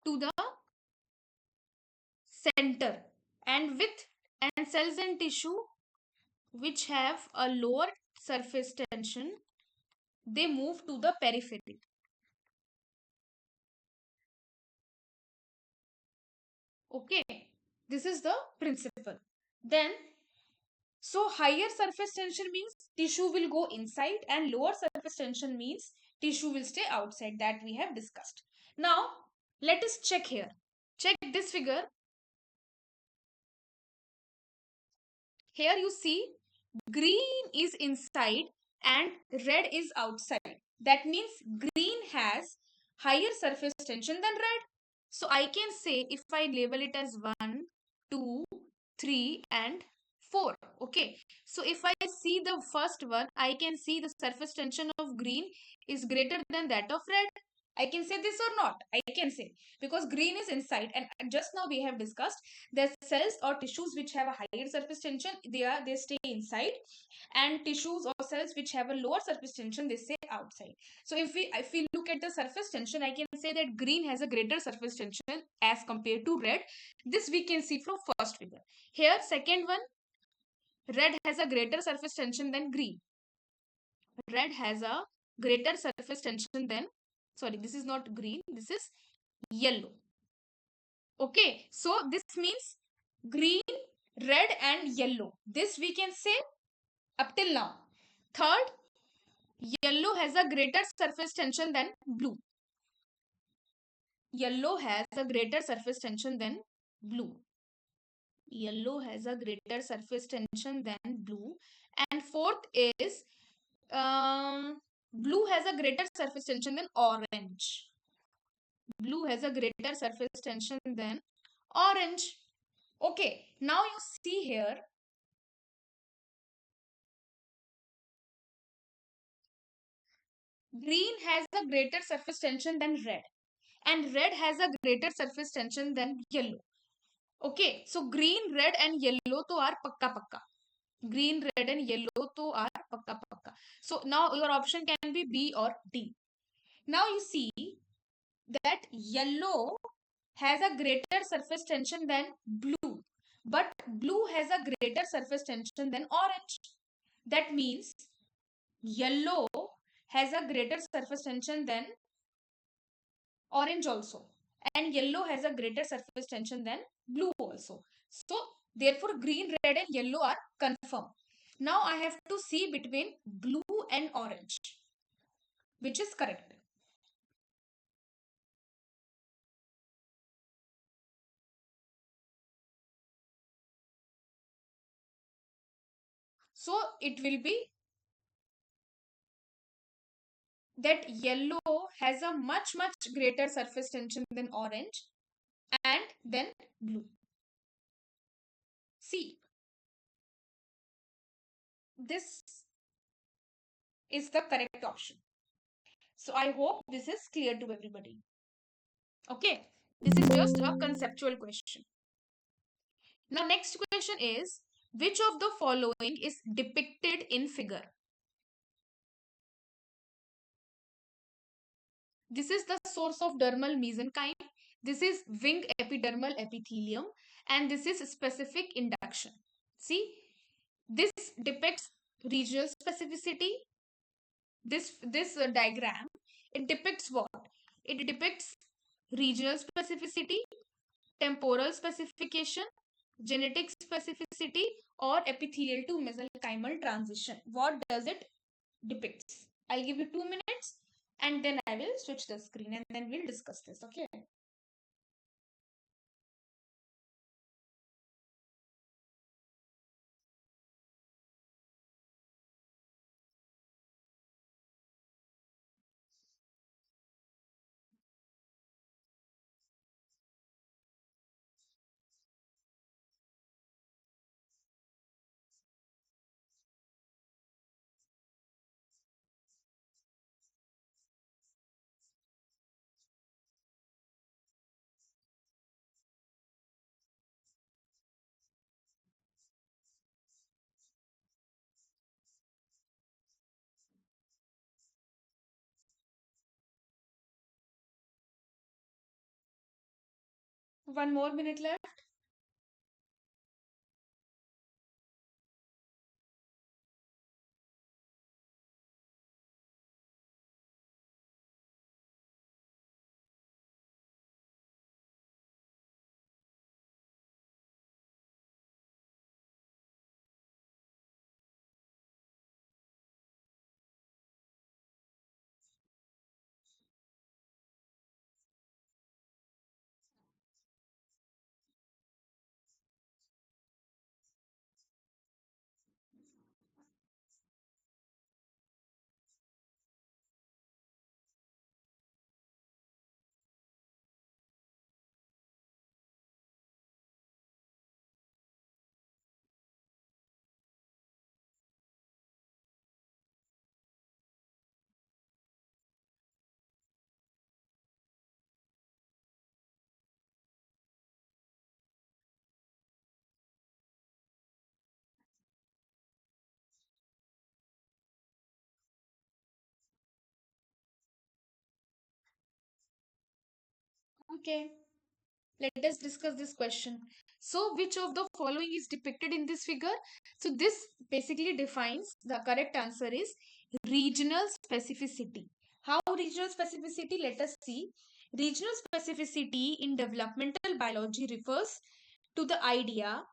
to the center, and with and cells and tissue which have a lower surface tension, they move to the periphery. Okay, this is the principle. Then, so higher surface tension means tissue will go inside, and lower surface tension means tissue will stay outside, that we have discussed. Now, let us check here. Check this figure. Here you see green is inside and red is outside. That means green has higher surface tension than red. So I can say, if I label it as 1, 2, 3 and 4. Okay. So if I see the first one, I can see the surface tension of green is greater than that of red. I can say this or not? I can say, because green is inside, and just now we have discussed the cells or tissues which have a higher surface tension, they stay inside, and tissues or cells which have a lower surface tension, they stay outside. So if we look at the surface tension, I can say that green has a greater surface tension as compared to red. This we can see from first figure. Here, second one, red has a greater surface tension than green. Red has a greater surface tension than, sorry, this is not green, this is yellow. Okay, so this means green, red and yellow. This we can say up till now. Third, yellow has a greater surface tension than blue. Yellow has a greater surface tension than blue. Yellow has a greater surface tension than blue. And fourth is blue has a greater surface tension than orange. Blue has a greater surface tension than orange. Okay, now you see here, green has a greater surface tension than red, and red has a greater surface tension than yellow. Okay, so green, red and yellow to are pakka pakka. Green, red and yellow to are pakka pakka. So now your option can be B or D. Now you see that yellow has a greater surface tension than blue, but blue has a greater surface tension than orange. That means yellow has a greater surface tension than orange also, and yellow has a greater surface tension than blue also. So therefore green, red and yellow are confirmed. Now I have to see between blue and orange, which is correct. So it will be that yellow has a much greater surface tension than orange and then blue. See, this is the correct option. So I hope this is clear to everybody. Okay, this is just a conceptual question. Now next question is, which of the following is depicted in figure? This is the source of dermal mesenchyme. This is wing epidermal epithelium, and this is specific induction. See, this depicts regional specificity. This diagram, it depicts what? It depicts regional specificity, temporal specification, genetic specificity, or epithelial to mesenchymal transition. What does it depicts? I'll give you 2 minutes and then I will switch the screen and then we'll discuss this. Okay. One more minute left. Okay. Let us discuss this question. So, which of the following is depicted in this figure? So, this basically defines the correct answer is regional specificity. How regional specificity? Let us see. Regional specificity in developmental biology refers to the idea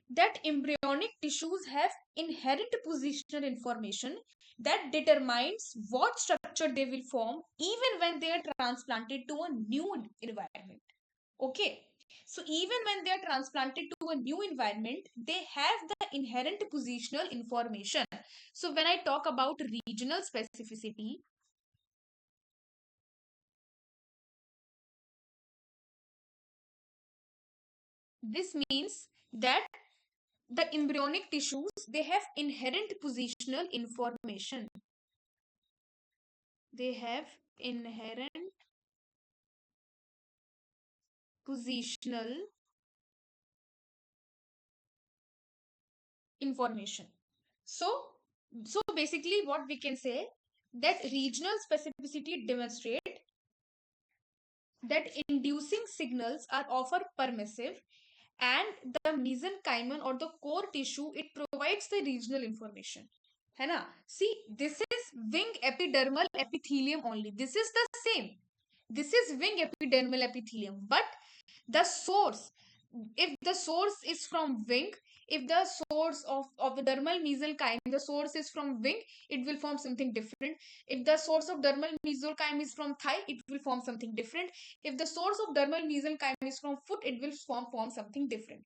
that embryonic tissues have inherent positional information that determines what structure they will form even when they are transplanted to a new environment. Okay. So even when they are transplanted to a new environment, they have the inherent positional information. So when I talk about regional specificity, this means that the embryonic tissues, they have inherent positional information. They have inherent positional information. So, so basically what we can say that regional specificity demonstrate that inducing signals are often permissive and the mesenchymal or the core tissue it provides the regional information है ना. See, this is wing epidermal epithelium only. This is the same. This is wing epidermal epithelium, but the source, if the source is from wing, if the source of the dermal mesenchyme, the source is from wing, it will form something different. If the source of dermal mesenchyme is from thigh, it will form something different. If the source of dermal mesenchyme is from foot, it will form something different.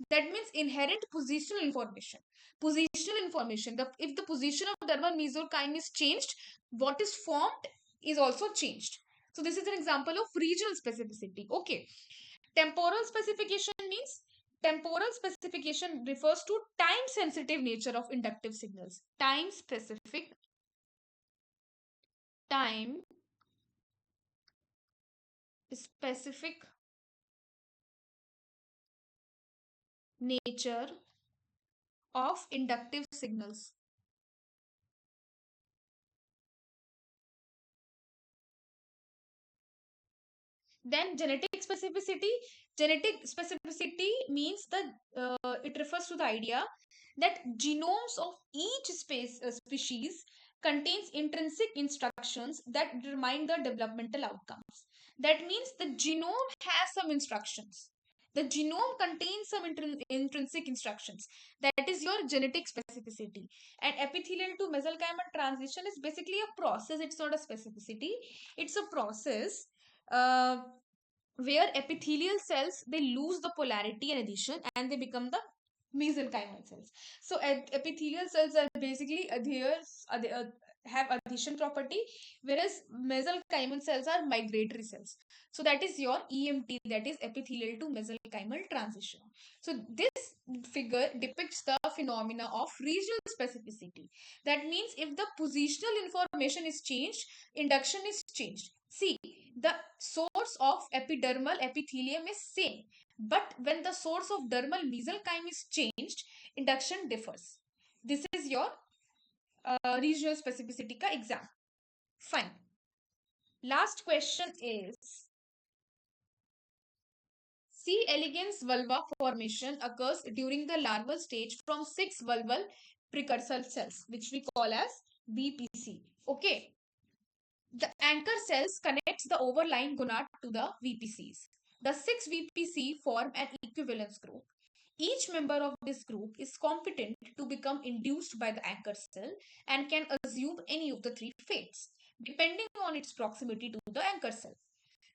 That means inherent positional information. Positional information. If the position of dermal mesenchyme is changed, what is formed is also changed. So this is an example of regional specificity. Okay. Temporal specification means temporal specification refers to time sensitive nature of inductive signals. Time specific nature of inductive signals. Then genetic specificity means the it refers to the idea that genomes of each species contains intrinsic instructions that determine the developmental outcomes. That means the genome has some instructions. The genome contains some intrinsic instructions. That is your genetic specificity. And epithelial to mesenchymal transition is basically a process. It's not a specificity. It's a process uh, where epithelial cells they lose the polarity and adhesion and they become the mesenchymal cells. So epithelial cells are basically have adhesion property, whereas mesenchymal cells are migratory cells. So that is your EMT, that is epithelial to mesenchymal transition. So this figure depicts the phenomena of regional specificity. That means if the positional information is changed, induction is changed. See, the source of epidermal epithelium is same, but when the source of dermal mesenchyme is changed, induction differs. This is your regional specificity ka exam. Fine. Last question is C. elegans vulva formation occurs during the larval stage from 6 vulval precursor cells, which we call as VPC. Okay. The anchor cells connects the overlying gonad to the VPCs. The 6 VPC form an equivalence group. Each member of this group is competent to become induced by the anchor cell and can assume any of the three fates, depending on its proximity to the anchor cell.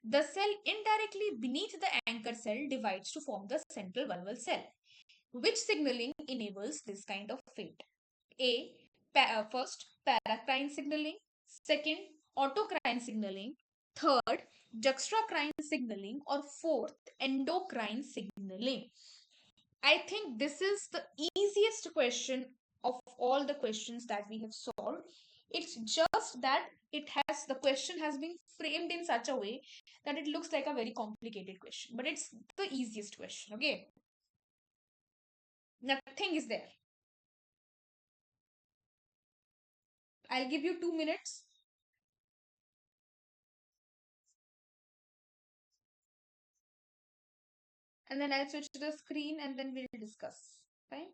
The cell indirectly beneath the anchor cell divides to form the central vulval cell. Which signaling enables this kind of fate? A. First, paracrine signaling. Second, autocrine signaling. Third, juxtacrine signaling. Or fourth, endocrine signaling. I think this is the easiest question of all the questions that we have solved. It's just that the question has been framed in such a way that it looks like a very complicated question, but it's the easiest question. Okay, nothing is there. I'll give you 2 minutes and then I'll switch to the screen and then we'll discuss. Fine.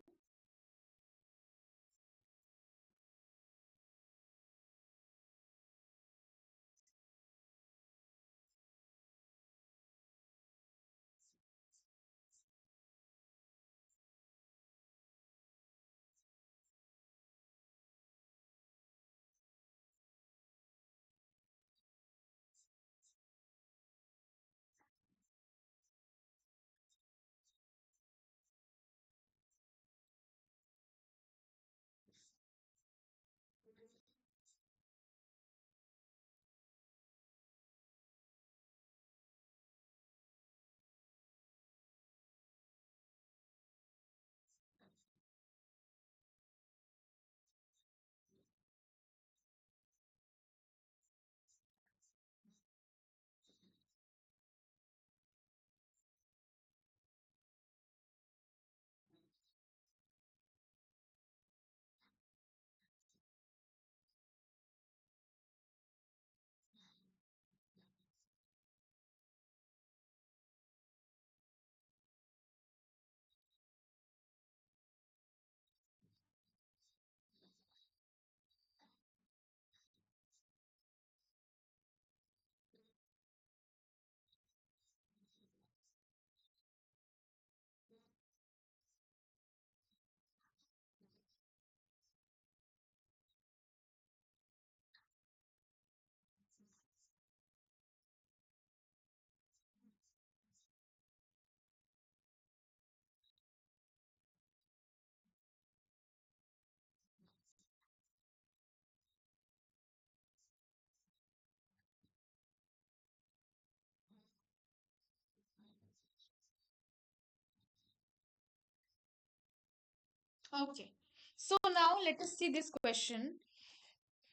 Okay. So now let us see this question.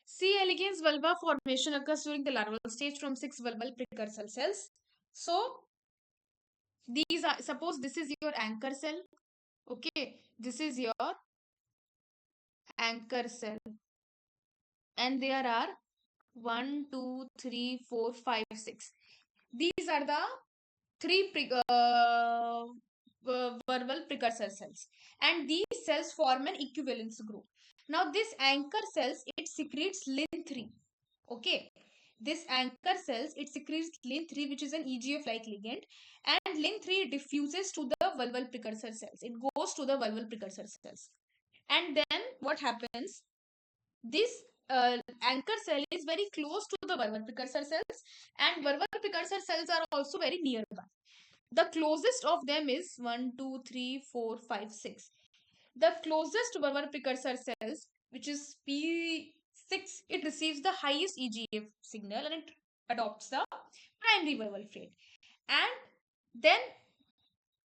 C. elegans vulva formation occurs during the larval stage from 6 vulval precursor cells. So these are, suppose this is your anchor cell. Okay, this is your anchor cell, and there are 1, 2, 3, 4, 5, 6. These are the three verbal precursor cells, and these cells form an equivalence group. Now this anchor cells, it secretes lin3. Okay, this anchor cells, it secretes lin3, which is an EGF like ligand, and lin3 diffuses to the vulval precursor cells. It goes to the vulval precursor cells, and then what happens? This anchor cell is very close to the vulval precursor cells, and vulval precursor cells are also very nearby. The closest of them is 1, 2, 3, 4, 5, 6. The closest vulvar precursor cells, which is P6, it receives the highest EGF signal and it adopts the primary vulval fate. And then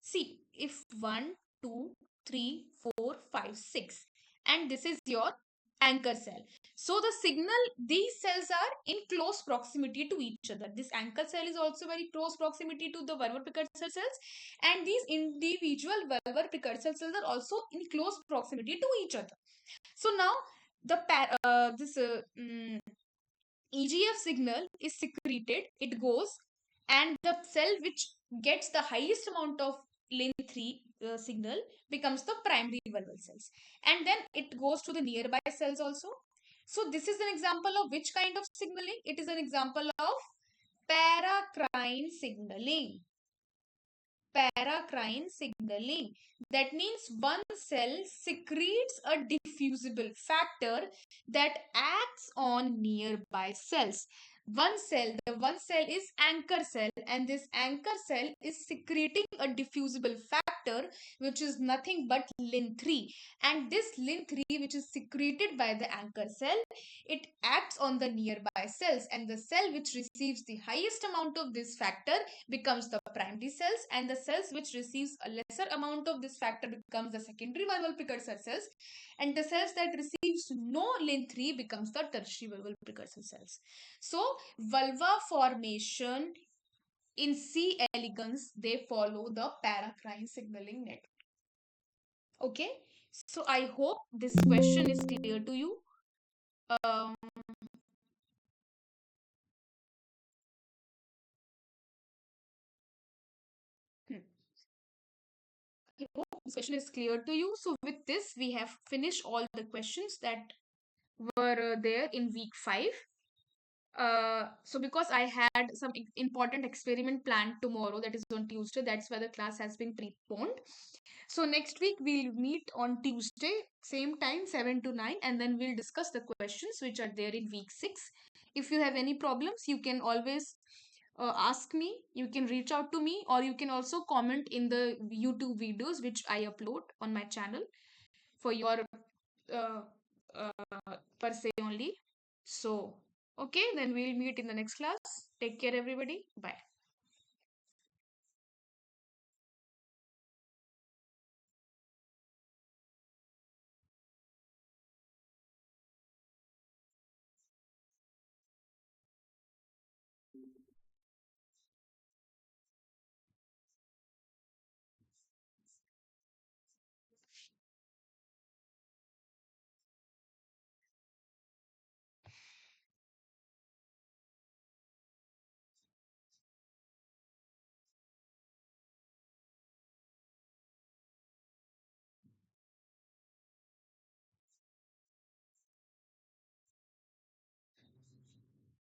see, if 1, 2, 3, 4, 5, 6, and this is your anchor cell. So the signal, these cells are in close proximity to each other. This anchor cell is also very close proximity to the vulvar precursor cells, and these individual vulvar precursor cells are also in close proximity to each other. So now the EGF signal is secreted, it goes, and the cell which gets the highest amount of lin 3 signal becomes the primary vulval cells, and then it goes to the nearby cells also. So this is an example of which kind of signaling? It is an example of paracrine signaling. Paracrine signaling. That means one cell secretes a diffusible factor that acts on nearby cells. The one cell is anchor cell, and this anchor cell is secreting a diffusible factor which is nothing but lin3. And this lin3, which is secreted by the anchor cell, it acts on the nearby cells, and the cell which receives the highest amount of this factor becomes the primary cells, and the cells which receives a lesser amount of this factor becomes the secondary vulval precursor cells, and the cells that receives no lin3 becomes the tertiary vulval precursor cells. So vulva formation in C. elegans, they follow the paracrine signaling network. Okay, so I hope this question is clear to you. um, hmm. I hope this question is clear to you. So with this, we have finished all the questions that were there in week 5. So because I had some important experiment planned tomorrow, that is on Tuesday, that's why the class has been preponed. So next week we'll meet on Tuesday, same time, 7 to 9, and then we'll discuss the questions which are there in week 6. If you have any problems, you can always ask me, you can reach out to me, or you can also comment in the YouTube videos which I upload on my channel for your uh, per se only. So, okay, then we'll meet in the next class. Take care, everybody. Bye.